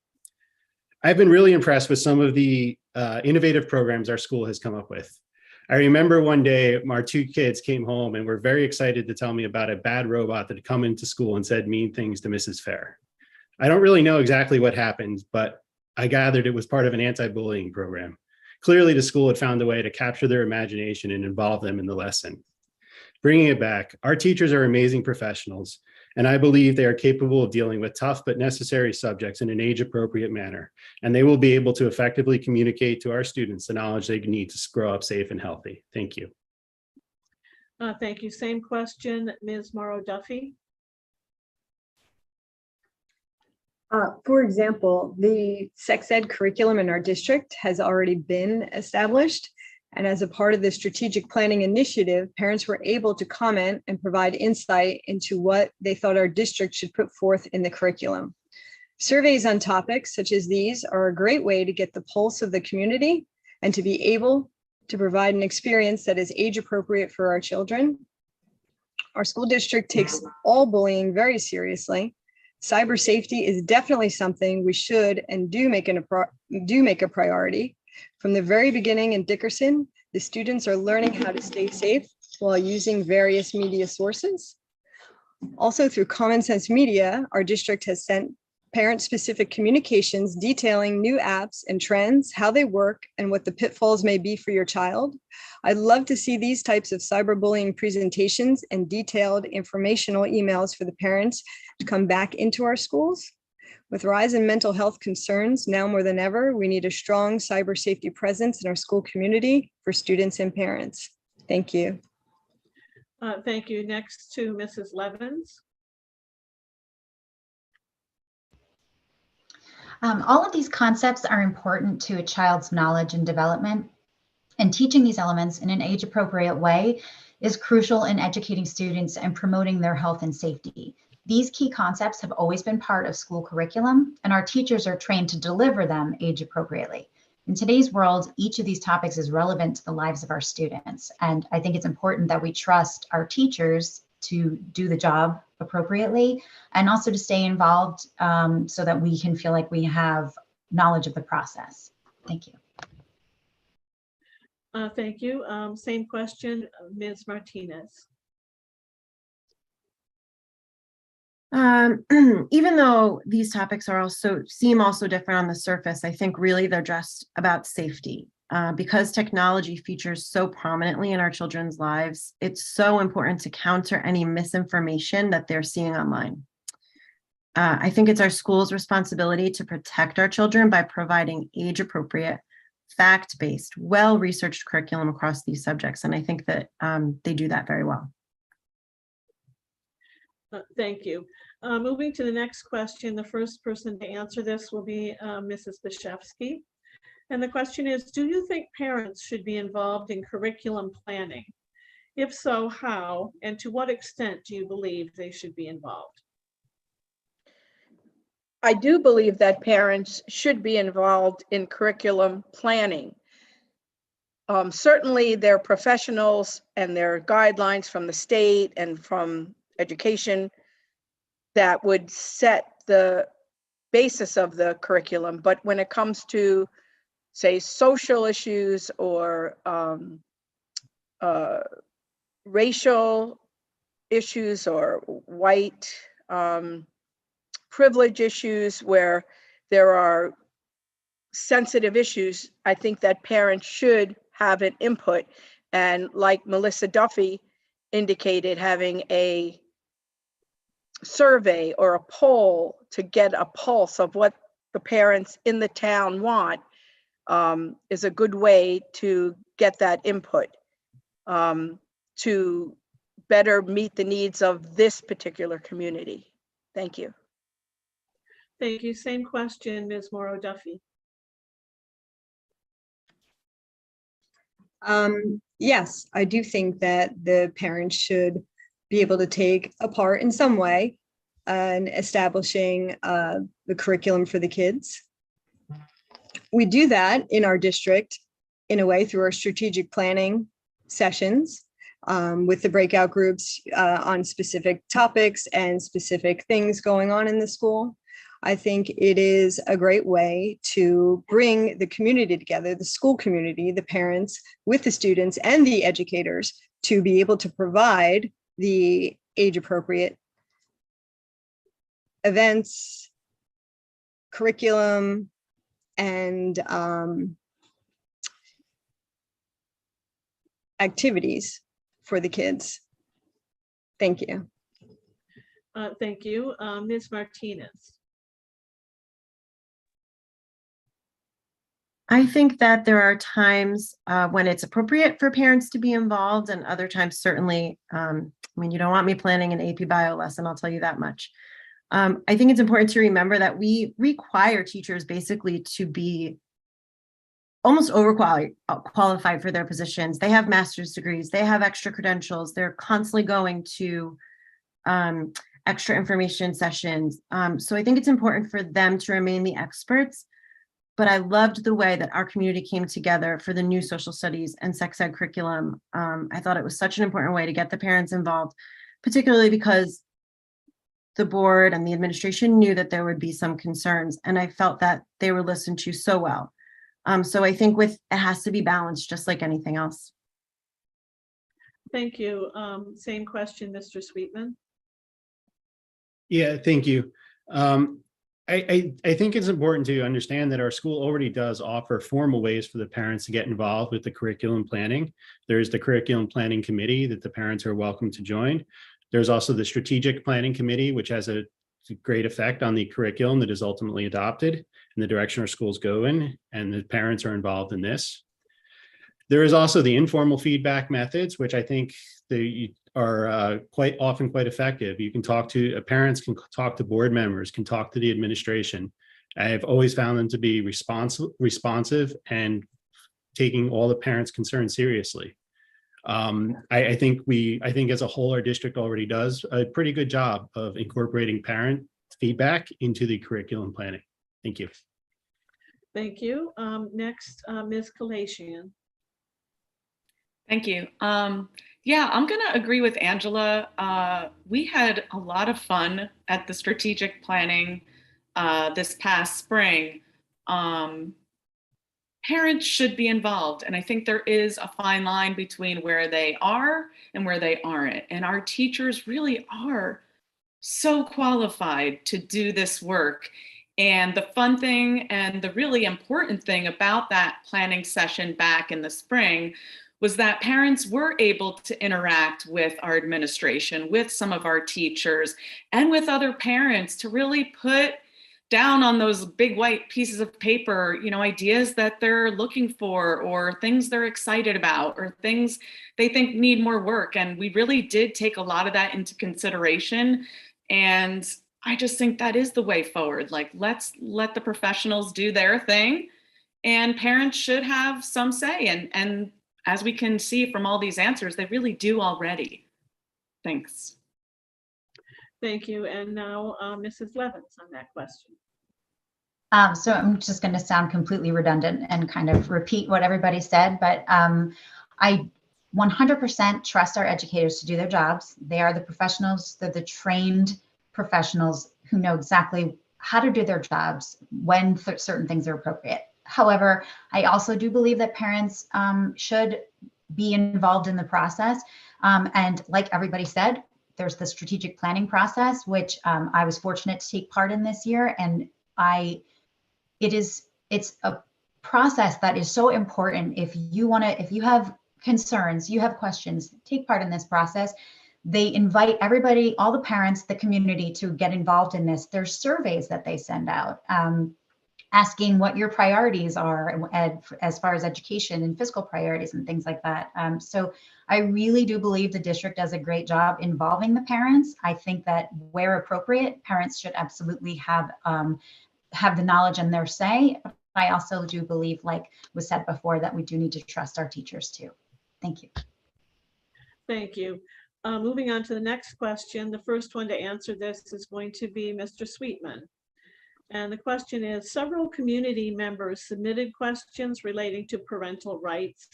I've been really impressed with some of the innovative programs our school has come up with. I remember one day our 2 kids came home and were very excited to tell me about a bad robot that had come into school and said mean things to Mrs. Fair. I don't really know exactly what happened, but I gathered it was part of an anti-bullying program. Clearly, the school had found a way to capture their imagination and involve them in the lesson. Bringing it back, our teachers are amazing professionals, and I believe they are capable of dealing with tough but necessary subjects in an age-appropriate manner, and they will be able to effectively communicate to our students the knowledge they need to grow up safe and healthy. Thank you. Thank you. Same question, Ms. Morrow Duffy. For example, the sex ed curriculum in our district has already been established. And as a part of the strategic planning initiative, parents were able to comment and provide insight into what they thought our district should put forth in the curriculum. Surveys on topics such as these are a great way to get the pulse of the community and to be able to provide an experience that is age appropriate for our children. Our school district takes all bullying very seriously. Cyber safety is definitely something we should and do make a priority. From the very beginning in Dickerson, the students are learning how to stay safe while using various media sources. Also through Common Sense Media, our district has sent parent-specific communications detailing new apps and trends, how they work, and what the pitfalls may be for your child. I'd love to see these types of cyberbullying presentations and detailed informational emails for the parents to come back into our schools. With rise in mental health concerns, now more than ever, we need a strong cyber safety presence in our school community for students and parents. Thank you. Thank you. Next to Mrs. Levins. All of these concepts are important to a child's knowledge and development, and teaching these elements in an age-appropriate way is crucial in educating students and promoting their health and safety. These key concepts have always been part of school curriculum, and our teachers are trained to deliver them age-appropriately. In today's world, each of these topics is relevant to the lives of our students, and I think it's important that we trust our teachers to do the job appropriately and also to stay involved so that we can feel like we have knowledge of the process. Thank you. Thank you. Same question, Ms. Martinez. Even though these topics are seem different on the surface, I think really they're just about safety. Because technology features so prominently in our children's lives, it's so important to counter any misinformation that they're seeing online. I think it's our school's responsibility to protect our children by providing age-appropriate, fact-based, well-researched curriculum across these subjects, and I think that they do that very well. Thank you. Moving to the next question, the first person to answer this will be Mrs. Bashevsky. And the question is, do you think parents should be involved in curriculum planning? If so, how and to what extent do you believe they should be involved? I do believe that parents should be involved in curriculum planning. Certainly they're professionals and there are guidelines from the state and from education that would set the basis of the curriculum. But when it comes to, say, social issues or racial issues or white privilege issues where there are sensitive issues, I think that parents should have an input. And like Melissa Duffy indicated, having a survey or a poll to get a pulse of what the parents in the town want is a good way to get that input to better meet the needs of this particular community. Thank you. Thank you. Same question, Ms. Morrow Duffy. Yes, I do think that the parents should be able to take a part in some way in establishing the curriculum for the kids. We do that in our district in a way through our strategic planning sessions with the breakout groups on specific topics and specific things going on in the school. I think it is a great way to bring the community together, the school community, the parents with the students and the educators to be able to provide the age-appropriate events, curriculum, and activities for the kids. Thank you. Thank you. Ms. Martinez. I think that there are times when it's appropriate for parents to be involved, and other times certainly, I mean, you don't want me planning an AP Bio lesson, I'll tell you that much. I think it's important to remember that we require teachers basically to be almost overqualified for their positions. They have master's degrees, they have extra credentials, they're constantly going to extra information sessions. So I think it's important for them to remain the experts. But I loved the way that our community came together for the new social studies and sex ed curriculum. I thought it was such an important way to get the parents involved, particularly because the board and the administration knew that there would be some concerns, and I felt that they were listened to so well. So I think it has to be balanced, just like anything else. Thank you. Same question, Mr. Sweetman. Yeah, thank you. I think it's important to understand that our school already does offer formal ways for the parents to get involved with the curriculum planning. There's the curriculum planning committee that the parents are welcome to join. There's also the strategic planning committee, which has a great effect on the curriculum that is ultimately adopted and the direction our schools go in, and the parents are involved in this. There is also the informal feedback methods, which I think they are quite often quite effective. You can talk to parents, can talk to board members, can talk to the administration. I've always found them to be responsive and taking all the parents' concerns seriously. I think as a whole, our district already does a pretty good job of incorporating parent feedback into the curriculum planning. Thank you. Thank you. Next, Ms. Kalashian. Thank you. Yeah, I'm going to agree with Angela. We had a lot of fun at the strategic planning this past spring. Parents should be involved, and I think there is a fine line between where they are and where they aren't. And our teachers really are so qualified to do this work. And the fun thing and the really important thing about that planning session back in the spring was that parents were able to interact with our administration, with some of our teachers, and with other parents to really put down on those big white pieces of paper, ideas that they're looking for, or things they're excited about, or things they think need more work. And we really did take a lot of that into consideration. And I just think that is the way forward. Like, let's let the professionals do their thing, and parents should have some say. And as we can see from all these answers, they really do already. Thanks. Thank you. And now Mrs. Levins on that question. So I'm just going to sound completely redundant and kind of repeat what everybody said, but I 100% trust our educators to do their jobs. They are the professionals, they're the trained professionals who know exactly how to do their jobs when certain things are appropriate. However, I also do believe that parents should be involved in the process. And like everybody said, there's the strategic planning process, which I was fortunate to take part in this year. And it's a process that is so important. If you have concerns, you have questions, take part in this process. They invite everybody, all the parents, the community to get involved in this. There's surveys that they send out asking what your priorities are as far as education and fiscal priorities and things like that. So I really do believe the district does a great job involving the parents. I think that where appropriate, parents should absolutely have the knowledge and their say. I also do believe, like was said before, that we do need to trust our teachers too. Thank you. Thank you. Moving on to the next question. The first one to answer this is going to be Mr. Sweetman. And the question is, several community members submitted questions relating to parental rights.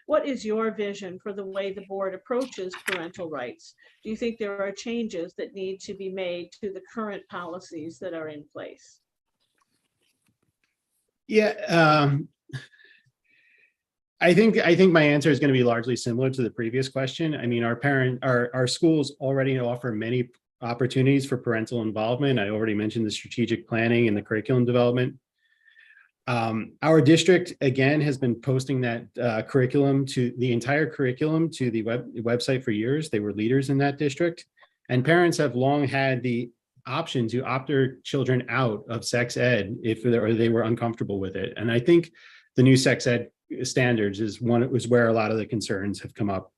What is your vision for the way the board approaches parental rights? Do you think there are changes that need to be made to the current policies that are in place? Yeah, I think my answer is going to be largely similar to the previous question. I mean, our schools already offer many opportunities for parental involvement. I already mentioned the strategic planning and the curriculum development. Our district, again, has been posting that curriculum to the entire curriculum to the website for years. They were leaders in that district. And parents have long had the option to opt their children out of sex ed if they were uncomfortable with it. And I think the new sex ed standards is where a lot of the concerns have come up.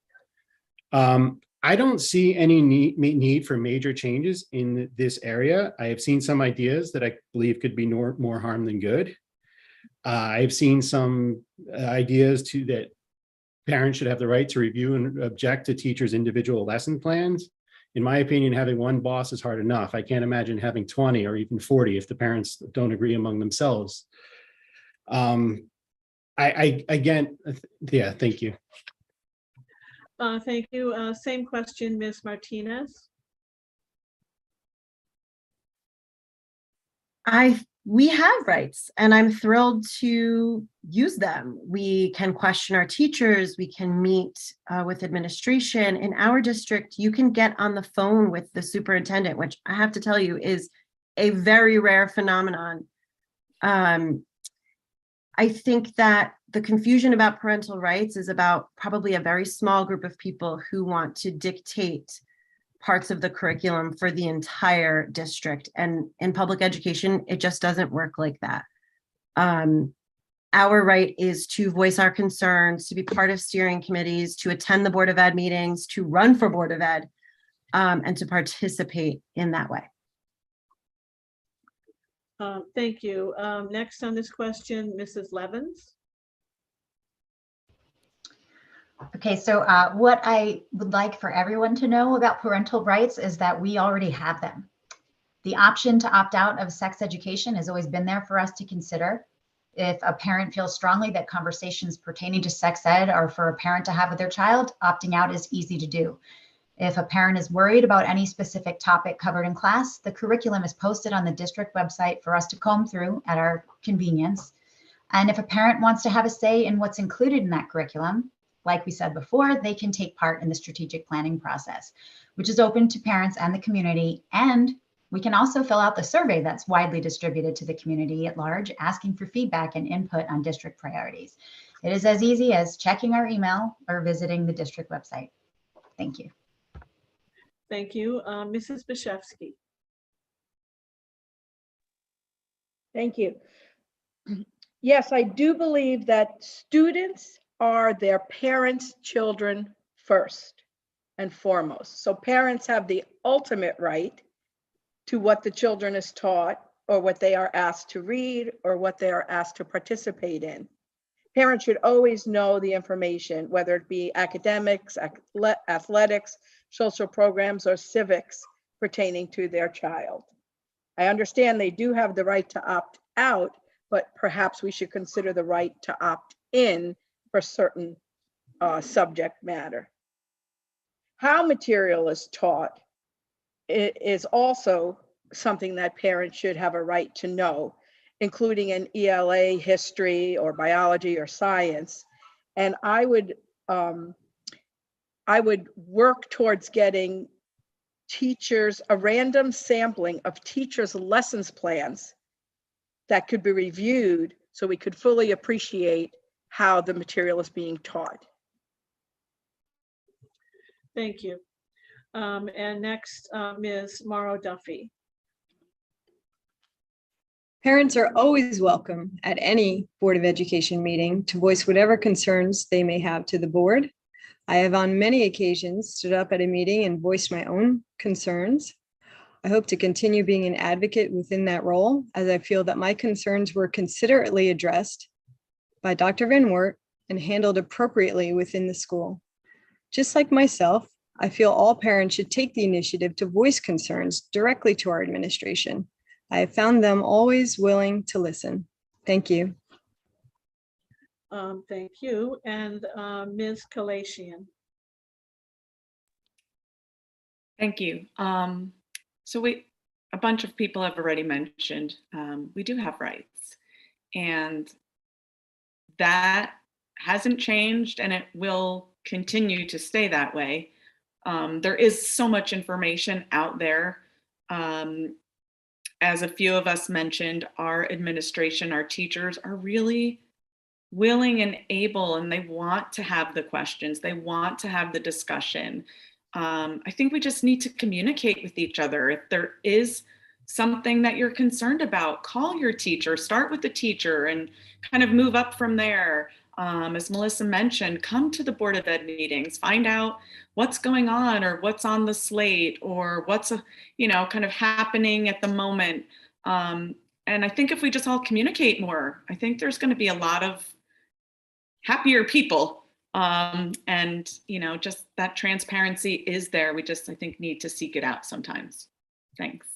I don't see any need for major changes in this area. I have seen some ideas that I believe could be more harm than good. I've seen some ideas that parents should have the right to review and object to teachers' individual lesson plans. In my opinion, having one boss is hard enough. I can't imagine having 20 or even 40 if the parents don't agree among themselves. Again, yeah, thank you. Thank you. Same question, Ms. Martinez. We have rights, and I'm thrilled to use them. We can question our teachers. We can meet with administration. In our district, you can get on the phone with the superintendent, which I have to tell you is a very rare phenomenon. I think that the confusion about parental rights is about probably a very small group of people who want to dictate parts of the curriculum for the entire district. And in public education, it just doesn't work like that. Our right is to voice our concerns, to be part of steering committees, to attend the Board of Ed meetings, to run for Board of Ed, and to participate in that way. Thank you. Next on this question, Mrs. Levens. Okay, so what I would like for everyone to know about parental rights is that we already have them. The option to opt out of sex education has always been there for us to consider. If a parent feels strongly that conversations pertaining to sex ed are for a parent to have with their child, opting out is easy to do. If a parent is worried about any specific topic covered in class, the curriculum is posted on the district website for us to comb through at our convenience. And if a parent wants to have a say in what's included in that curriculum, like we said before, they can take part in the strategic planning process, which is open to parents and the community. And we can also fill out the survey that's widely distributed to the community at large, asking for feedback and input on district priorities. It is as easy as checking our email or visiting the district website. Thank you. Thank you. Mrs. Bashevsky. Thank you. Yes, I do believe that students are their parents' children first and foremost. So parents have the ultimate right to what the children is taught or what they are asked to read or what they are asked to participate in. Parents should always know the information, whether it be academics, athletics, social programs, or civics pertaining to their child. I understand they do have the right to opt out, but perhaps we should consider the right to opt in for certain subject matter. How material is taught is also something that parents should have a right to know, including an ELA, history, or biology or science. And I would work towards getting teachers a random sampling of teachers' lessons plans that could be reviewed so we could fully appreciate how the material is being taught. Thank you. And next, Ms. Morrow Duffy. Parents are always welcome at any Board of Education meeting to voice whatever concerns they may have to the board. I have on many occasions stood up at a meeting and voiced my own concerns. I hope to continue being an advocate within that role, as I feel that my concerns were considerately addressed by Dr. Van Wert and handled appropriately within the school. Just like myself, I feel all parents should take the initiative to voice concerns directly to our administration. I have found them always willing to listen. Thank you. Thank you. And Ms. Kalashian. Thank you. So a bunch of people have already mentioned, we do have rights, and that hasn't changed, and it will continue to stay that way. There is so much information out there. As a few of us mentioned, our administration, our teachers are really willing and able, and they want to have the questions. They want to have the discussion. I think we just need to communicate with each other. If there is something that you're concerned about, call your teacher, start with the teacher and kind of move up from there. As Melissa mentioned, come to the Board of Ed meetings, find out what's going on or what's on the slate or what's, kind of happening at the moment. And I think if we just all communicate more, I think there's going to be a lot of happier people. And, just that transparency is there. We just, I think, need to seek it out sometimes. Thanks.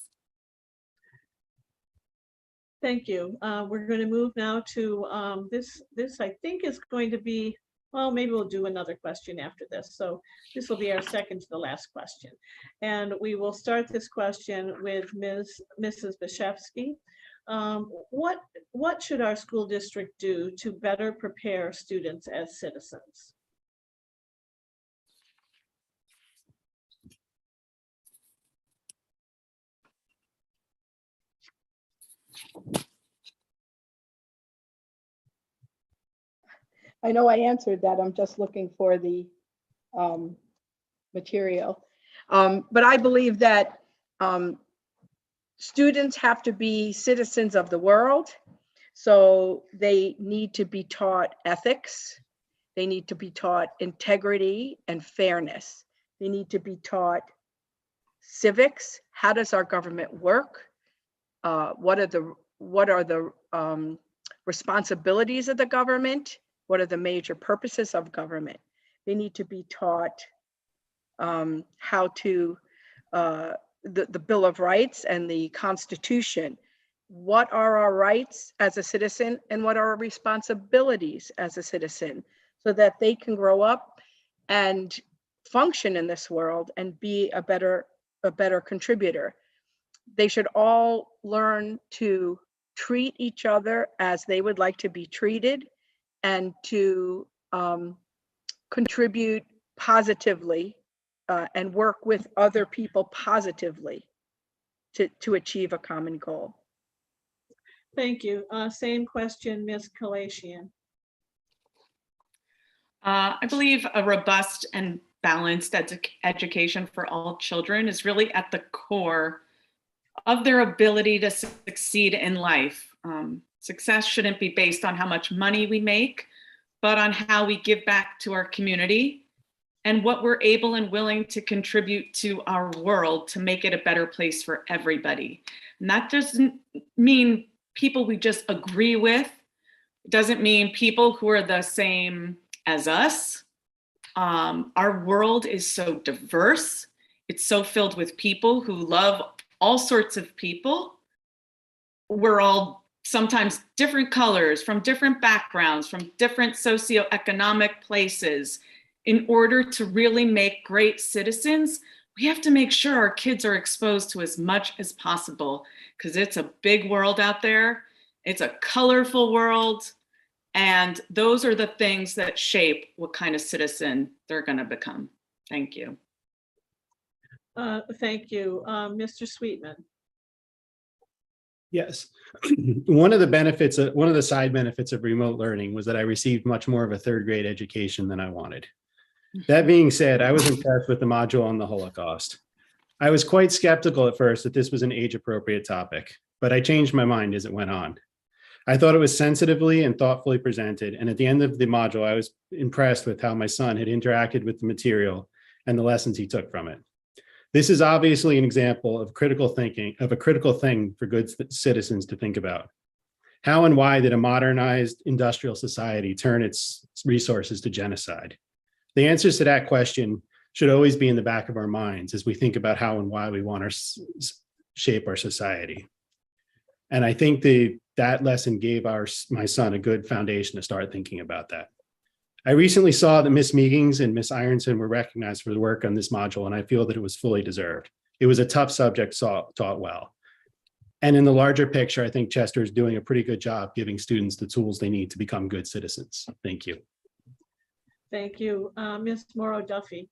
Thank you. We're going to move now to this I think is going to be, well, maybe we'll do another question after this. So this will be our second to the last question. And we will start this question with Mrs. Bashevsky. What should our school district do to better prepare students as citizens? I know I answered that. I'm just looking for the material. But I believe that students have to be citizens of the world. So they need to be taught ethics. They need to be taught integrity and fairness. They need to be taught civics. How does our government work? What are the responsibilities of the government? What are the major purposes of government? They need to be taught how to, the Bill of Rights and the Constitution. What are our rights as a citizen and what are our responsibilities as a citizen, so that they can grow up and function in this world and be a better contributor. They should all learn to treat each other as they would like to be treated, and to contribute positively and work with other people positively to achieve a common goal. Thank you. Same question, Ms. Kalashian. I believe a robust and balanced education for all children is really at the core of their ability to succeed in life. Success shouldn't be based on how much money we make, but on how we give back to our community and what we're able and willing to contribute to our world to make it a better place for everybody. And that doesn't mean people we just agree with. It doesn't mean people who are the same as us. Our world is so diverse. It's so filled with people who love all sorts of people. We're all sometimes different colors, from different backgrounds, from different socioeconomic places. In order to really make great citizens, we have to make sure our kids are exposed to as much as possible, because it's a big world out there. It's a colorful world. And those are the things that shape what kind of citizen they're going to become. Thank you. Thank you. Mr. Sweetman. Yes. One of the side benefits of remote learning was that I received much more of a third grade education than I wanted. That being said, I was impressed with the module on the Holocaust. I was quite skeptical at first that this was an age-appropriate topic, but I changed my mind as it went on. I thought it was sensitively and thoughtfully presented, and at the end of the module, I was impressed with how my son had interacted with the material and the lessons he took from it. This is obviously an example of critical thinking, of a critical thing for good citizens to think about. How and why did a modernized industrial society turn its resources to genocide? The answers to that question should always be in the back of our minds as we think about how and why we want to shape our society. And I think that lesson gave my son a good foundation to start thinking about that. I recently saw that Miss Meegings and Miss Ironson were recognized for the work on this module, and I feel that it was fully deserved. It was a tough subject, taught well. And in the larger picture, I think Chester is doing a pretty good job giving students the tools they need to become good citizens. Thank you. Thank you. Ms. Morrow Duffy.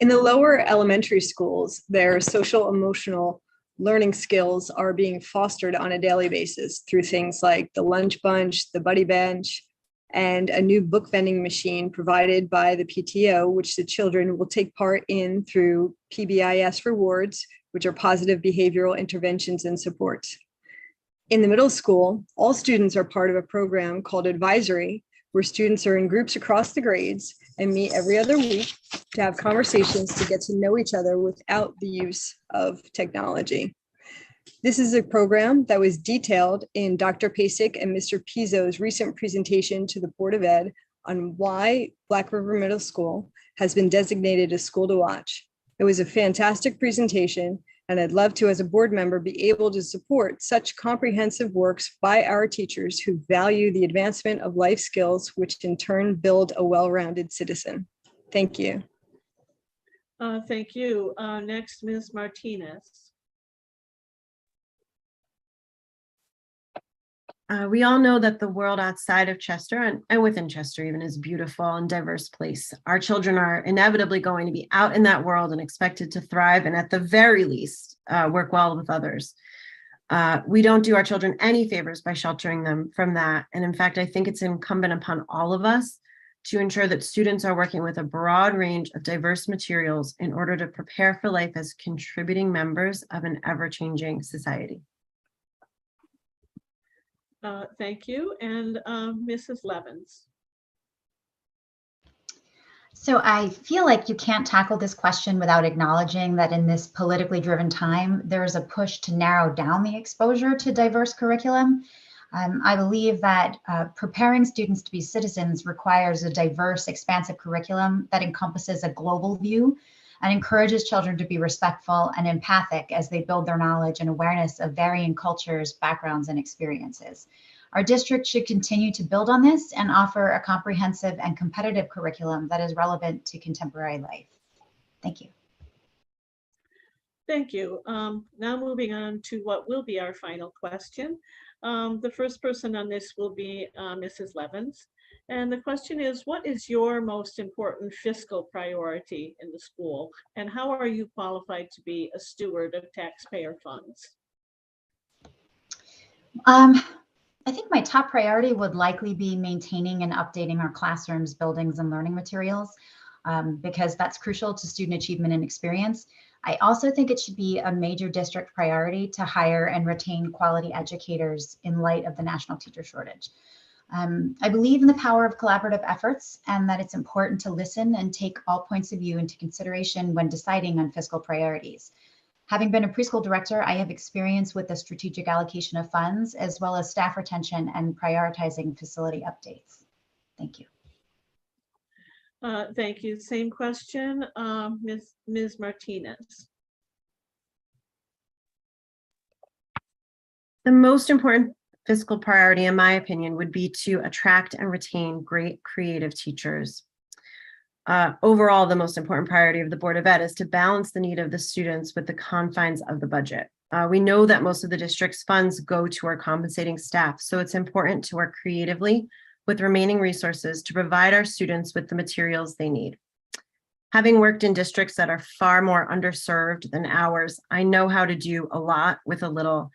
In the lower elementary schools, their social emotional learning skills are being fostered on a daily basis through things like the lunch bunch, the buddy bench, and a new book vending machine provided by the PTO, which the children will take part in through PBIS rewards, which are positive behavioral interventions and supports. In the middle school, all students are part of a program called Advisory, where students are in groups across the grades and meet every other week to have conversations to get to know each other without the use of technology. This is a program that was detailed in Dr. Pasek and Mr. Pizzo's recent presentation to the Board of Ed on why Black River Middle School has been designated a school to watch. It was a fantastic presentation, and I'd love to, as a board member, be able to support such comprehensive works by our teachers who value the advancement of life skills, which in turn build a well-rounded citizen. Thank you. Thank you. Next, Ms. Martinez. We all know that the world outside of Chester and within Chester even is a beautiful and diverse place. Our children are inevitably going to be out in that world and expected to thrive and at the very least work well with others. We don't do our children any favors by sheltering them from that. And in fact, I think it's incumbent upon all of us to ensure that students are working with a broad range of diverse materials in order to prepare for life as contributing members of an ever-changing society. Thank you. And Mrs. Levens. So I feel like you can't tackle this question without acknowledging that in this politically driven time, there is a push to narrow down the exposure to diverse curriculum. I believe that preparing students to be citizens requires a diverse, expansive curriculum that encompasses a global view and encourages children to be respectful and empathic as they build their knowledge and awareness of varying cultures, backgrounds, and experiences. Our district should continue to build on this and offer a comprehensive and competitive curriculum that is relevant to contemporary life. Thank you. Thank you. Now moving on to what will be our final question. The first person on this will be Mrs. Levens. And the question is, what is your most important fiscal priority in the school? And how are you qualified to be a steward of taxpayer funds? I think my top priority would likely be maintaining and updating our classrooms, buildings, and learning materials, because that's crucial to student achievement and experience. I also think it should be a major district priority to hire and retain quality educators in light of the national teacher shortage. I believe in the power of collaborative efforts and that it's important to listen and take all points of view into consideration when deciding on fiscal priorities. Having been a preschool director, I have experience with the strategic allocation of funds, as well as staff retention and prioritizing facility updates. Thank you. Thank you. Same question, Ms. Martinez. The most important fiscal priority, in my opinion, would be to attract and retain great creative teachers. Overall, the most important priority of the Board of Ed is to balance the need of the students with the confines of the budget. We know that most of the district's funds go to our compensating staff, so it's important to work creatively with remaining resources to provide our students with the materials they need. Having worked in districts that are far more underserved than ours, I know how to do a lot with a little.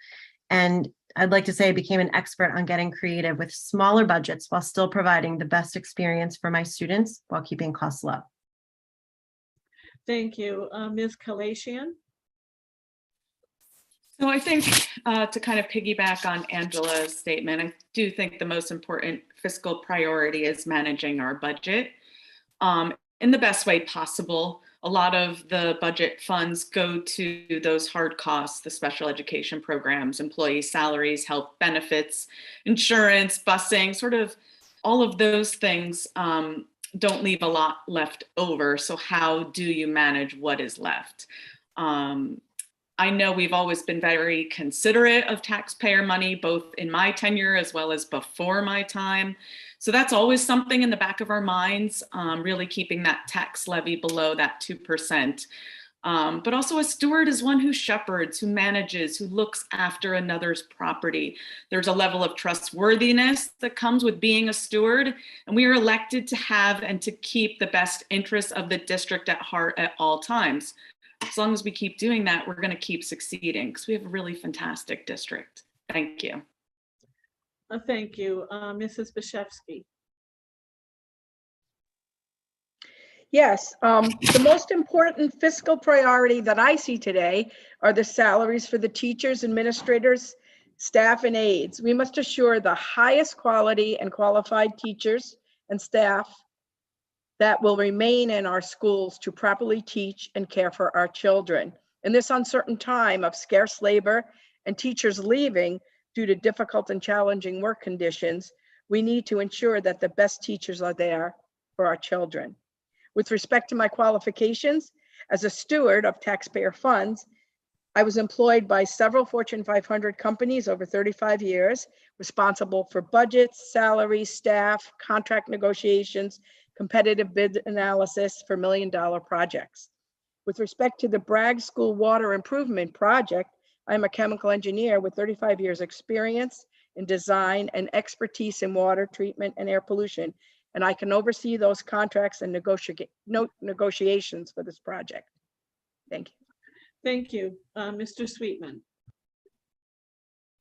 And I'd like to say I became an expert on getting creative with smaller budgets while still providing the best experience for my students while keeping costs low. Thank you. Ms. Kalashian. So I think to kind of piggyback on Angela's statement, I do think the most important fiscal priority is managing our budget in the best way possible. A lot of the budget funds go to those hard costs, the special education programs, employee salaries, health benefits, insurance, busing, sort of all of those things don't leave a lot left over. So how do you manage what is left? I know we've always been very considerate of taxpayer money, both in my tenure as well as before my time. So that's always something in the back of our minds, really keeping that tax levy below that 2%. But also a steward is one who shepherds, who manages, who looks after another's property. There's a level of trustworthiness that comes with being a steward, and we are elected to have and to keep the best interests of the district at heart at all times. As long as we keep doing that, we're going to keep succeeding because we have a really fantastic district. Thank you. Thank you. Mrs. Bashevsky. Yes, the most important fiscal priority that I see today are the salaries for the teachers, administrators, staff, and aides. We must assure the highest quality and qualified teachers and staff that will remain in our schools to properly teach and care for our children. In this uncertain time of scarce labor and teachers leaving due to difficult and challenging work conditions, we need to ensure that the best teachers are there for our children. With respect to my qualifications, as a steward of taxpayer funds, I was employed by several Fortune 500 companies over 35 years, responsible for budgets, salaries, staff, contract negotiations, competitive bid analysis for million-dollar projects. With respect to the Bragg School Water Improvement Project, I'm a chemical engineer with 35 years experience in design and expertise in water treatment and air pollution, and I can oversee those contracts and negotiations for this project. Thank you. Thank you. Mr. Sweetman.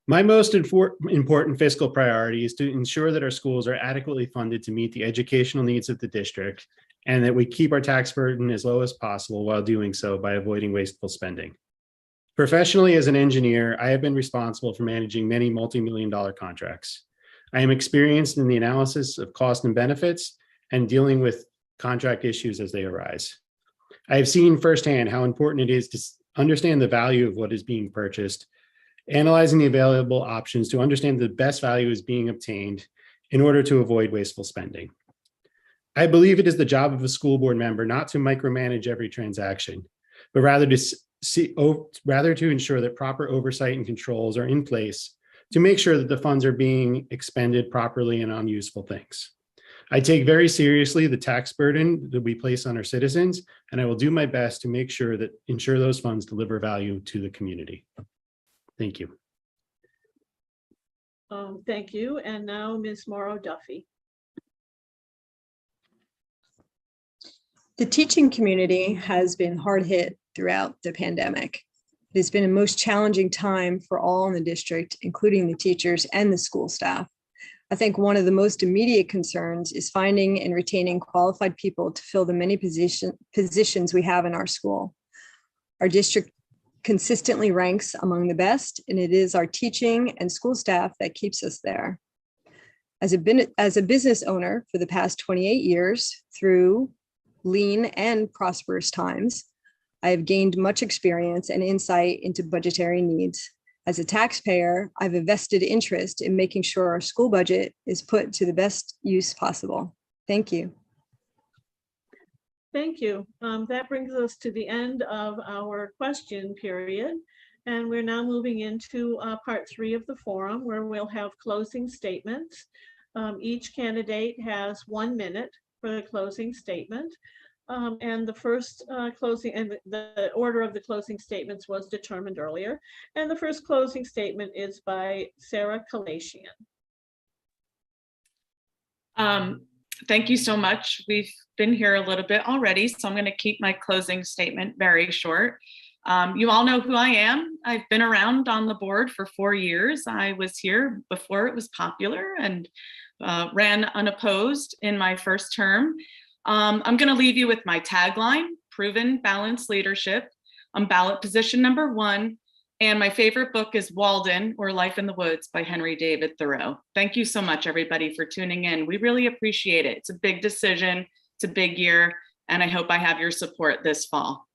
My most important fiscal priority is to ensure that our schools are adequately funded to meet the educational needs of the district and that we keep our tax burden as low as possible while doing so by avoiding wasteful spending. Professionally, as an engineer, I have been responsible for managing many multi-million-dollar contracts. I am experienced in the analysis of cost and benefits and dealing with contract issues as they arise. I have seen firsthand how important it is to understand the value of what is being purchased, analyzing the available options to understand the best value is being obtained in order to avoid wasteful spending. I believe it is the job of a school board member not to micromanage every transaction, but rather to ensure that proper oversight and controls are in place to make sure that the funds are being expended properly and on useful things. I take very seriously the tax burden that we place on our citizens, and I will do my best to make sure that ensure those funds deliver value to the community. Thank you. Thank you. And now Ms. Morrow Duffy. The teaching community has been hard hit throughout the pandemic. It has been a most challenging time for all in the district, including the teachers and the school staff. I think one of the most immediate concerns is finding and retaining qualified people to fill the many positions we have in our school. Our district consistently ranks among the best, and it is our teaching and school staff that keeps us there. As a business owner for the past 28 years, through lean and prosperous times, I have gained much experience and insight into budgetary needs. As a taxpayer, I have a vested interest in making sure our school budget is put to the best use possible. Thank you. Thank you. That brings us to the end of our question period. And we're now moving into part 3 of the forum, where we'll have closing statements. Each candidate has 1 minute for the closing statement. And the first closing and the order of the closing statements was determined earlier. And the first closing statement is by Sarah Kalashian. Thank you so much. We've been here a little bit already, so I'm going to keep my closing statement very short. You all know who I am. I've been around on the board for 4 years. I was here before it was popular and ran unopposed in my first term. I'm going to leave you with my tagline, proven balanced leadership. I'm ballot position number 1. And my favorite book is Walden, or Life in the Woods by Henry David Thoreau. Thank you so much, everybody, for tuning in. We really appreciate it. It's a big decision. It's a big year. And I hope I have your support this fall.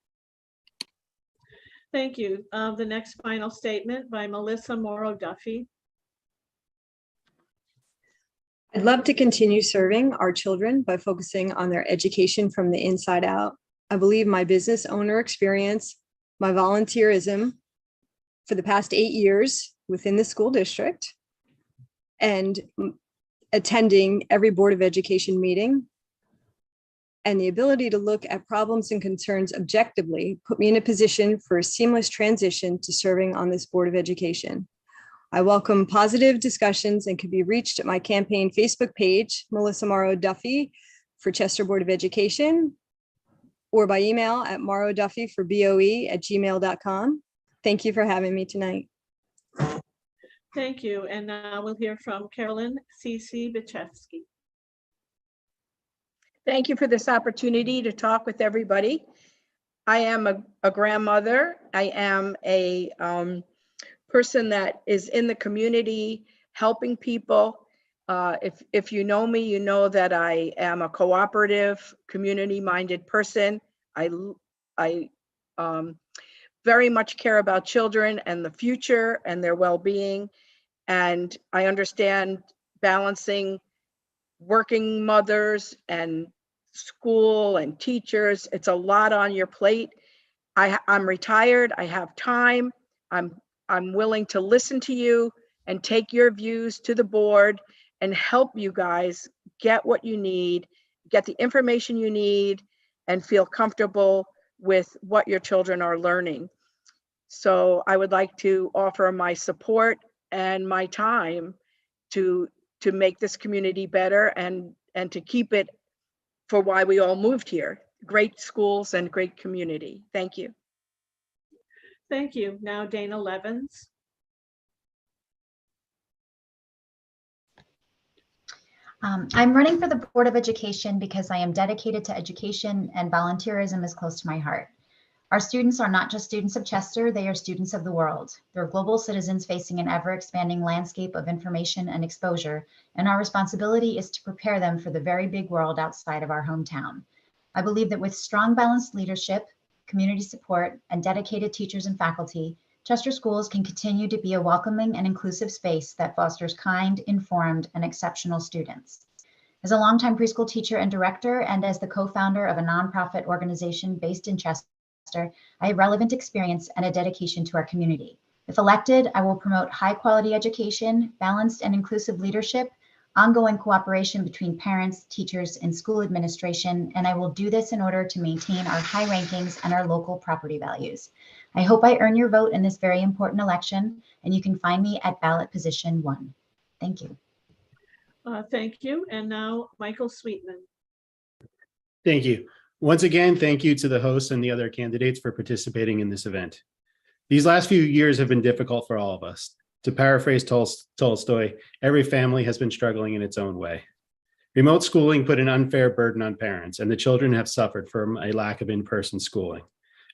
Thank you. The next final statement by Melissa Morrow Duffy. I'd love to continue serving our children by focusing on their education from the inside out. I believe my business owner experience, my volunteerism for the past 8 years within the school district, and attending every Board of Education meeting, and the ability to look at problems and concerns objectively put me in a position for a seamless transition to serving on this Board of Education. I welcome positive discussions and can be reached at my campaign Facebook page, Melissa Morrow Duffy for Chester Board of Education, or by email at morrowduffy4boe@gmail.com. Thank you for having me tonight. Thank you. And now we'll hear from Carolyn C.C. Bichevsky. Thank you for this opportunity to talk with everybody. I am a grandmother. I am a person that is in the community helping people. If you know me, you know that I am a cooperative, community-minded person. I very much care about children and the future and their well-being. And I understand balancing working mothers and school and teachers. It's a lot on your plate. I'm retired. I have time. I'm willing to listen to you and take your views to the board and help you guys get what you need, get the information you need, and feel comfortable with what your children are learning. So I would like to offer my support and my time to make this community better and to keep it for why we all moved here. Great schools and great community. Thank you. Thank you. Now Dana Levens. I'm running for the Board of Education because I am dedicated to education and volunteerism is close to my heart. Our students are not just students of Chester, they are students of the world. They're global citizens facing an ever-expanding landscape of information and exposure, and our responsibility is to prepare them for the very big world outside of our hometown. I believe that with strong, balanced leadership, community support, and dedicated teachers and faculty, Chester schools can continue to be a welcoming and inclusive space that fosters kind, informed, and exceptional students. As a longtime preschool teacher and director, and as the co-founder of a nonprofit organization based in Chester, I have relevant experience and a dedication to our community. If elected, I will promote high-quality education, balanced and inclusive leadership, ongoing cooperation between parents, teachers, and school administration, and I will do this in order to maintain our high rankings and our local property values. I hope I earn your vote in this very important election, and you can find me at ballot position 1. Thank you. Thank you. And now Michael Sweetman. Thank you. Once again, thank you to the hosts and the other candidates for participating in this event. These last few years have been difficult for all of us. To paraphrase Tolstoy, every family has been struggling in its own way. Remote schooling put an unfair burden on parents, and the children have suffered from a lack of in-person schooling.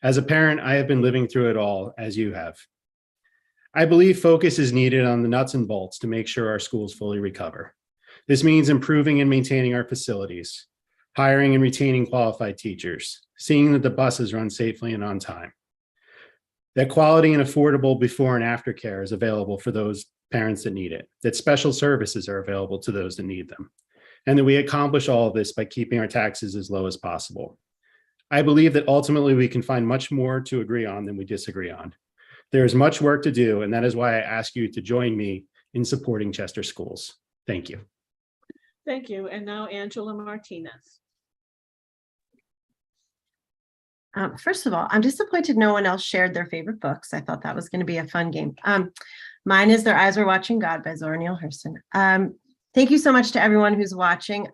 As a parent, I have been living through it all, as you have. I believe focus is needed on the nuts and bolts to make sure our schools fully recover. This means improving and maintaining our facilities, hiring and retaining qualified teachers, seeing that the buses run safely and on time, that quality and affordable before and after care is available for those parents that need it, that special services are available to those that need them, and that we accomplish all of this by keeping our taxes as low as possible. I believe that ultimately we can find much more to agree on than we disagree on. There is much work to do, and that is why I ask you to join me in supporting Chester schools. Thank you. Thank you. And now Angela Martinez. First of all, I'm disappointed no one else shared their favorite books. I thought that was going to be a fun game. Mine is Their Eyes Were Watching God by Zora Neale Hurston. Thank you so much to everyone who's watching.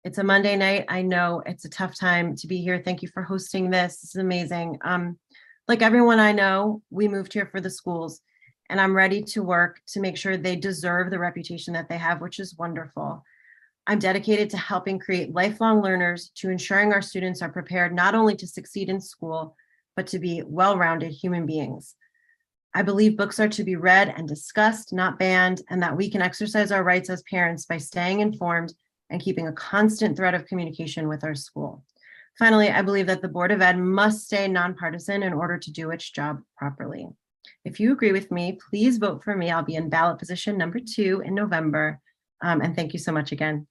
It's a Monday night. I know it's a tough time to be here. Thank you for hosting this. This is amazing. Like everyone I know, we moved here for the schools, and I'm ready to work to make sure they deserve the reputation that they have, which is wonderful. I'm dedicated to helping create lifelong learners, to ensuring our students are prepared not only to succeed in school, but to be well-rounded human beings. I believe books are to be read and discussed, not banned, and that we can exercise our rights as parents by staying informed and keeping a constant thread of communication with our school. Finally, I believe that the Board of Ed must stay nonpartisan in order to do its job properly. If you agree with me, please vote for me. I'll be in ballot position number 2 in November. And thank you so much again.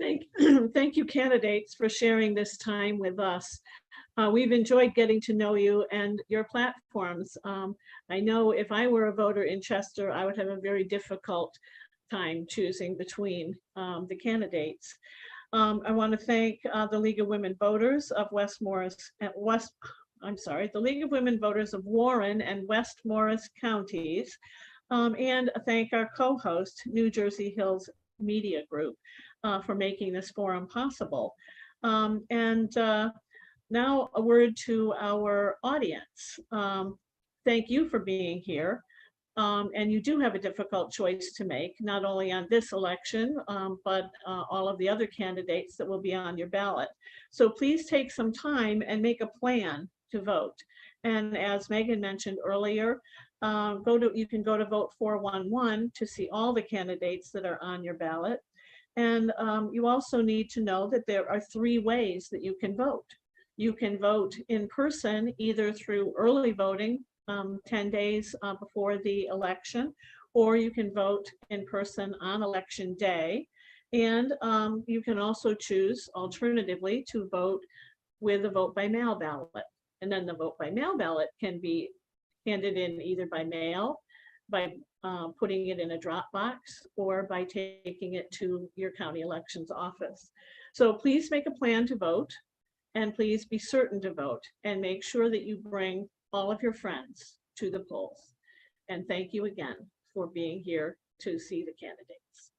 Thank you, candidates, for sharing this time with us. We've enjoyed getting to know you and your platforms. I know if I were a voter in Chester, I would have a very difficult time choosing between the candidates. I want to thank the League of Women Voters of the League of Women Voters of Warren and West Morris counties, and thank our co-host, New Jersey Hills Media Group, for making this forum possible. Now a word to our audience. Thank you for being here. And you do have a difficult choice to make, not only on this election, but all of the other candidates that will be on your ballot. So please take some time and make a plan to vote. And as Megan mentioned earlier, you can go to Vote 411 to see all the candidates that are on your ballot. And you also need to know that there are 3 ways that you can vote. You can vote in person, either through early voting, 10 days before the election, or you can vote in person on election day. And you can also choose alternatively to vote with a vote by mail ballot. And then the vote by mail ballot can be handed in either by mail, by putting it in a drop box, or by taking it to your county elections office. So please make a plan to vote, and please be certain to vote, and make sure that you bring all of your friends to the polls. And thank you again for being here to see the candidates.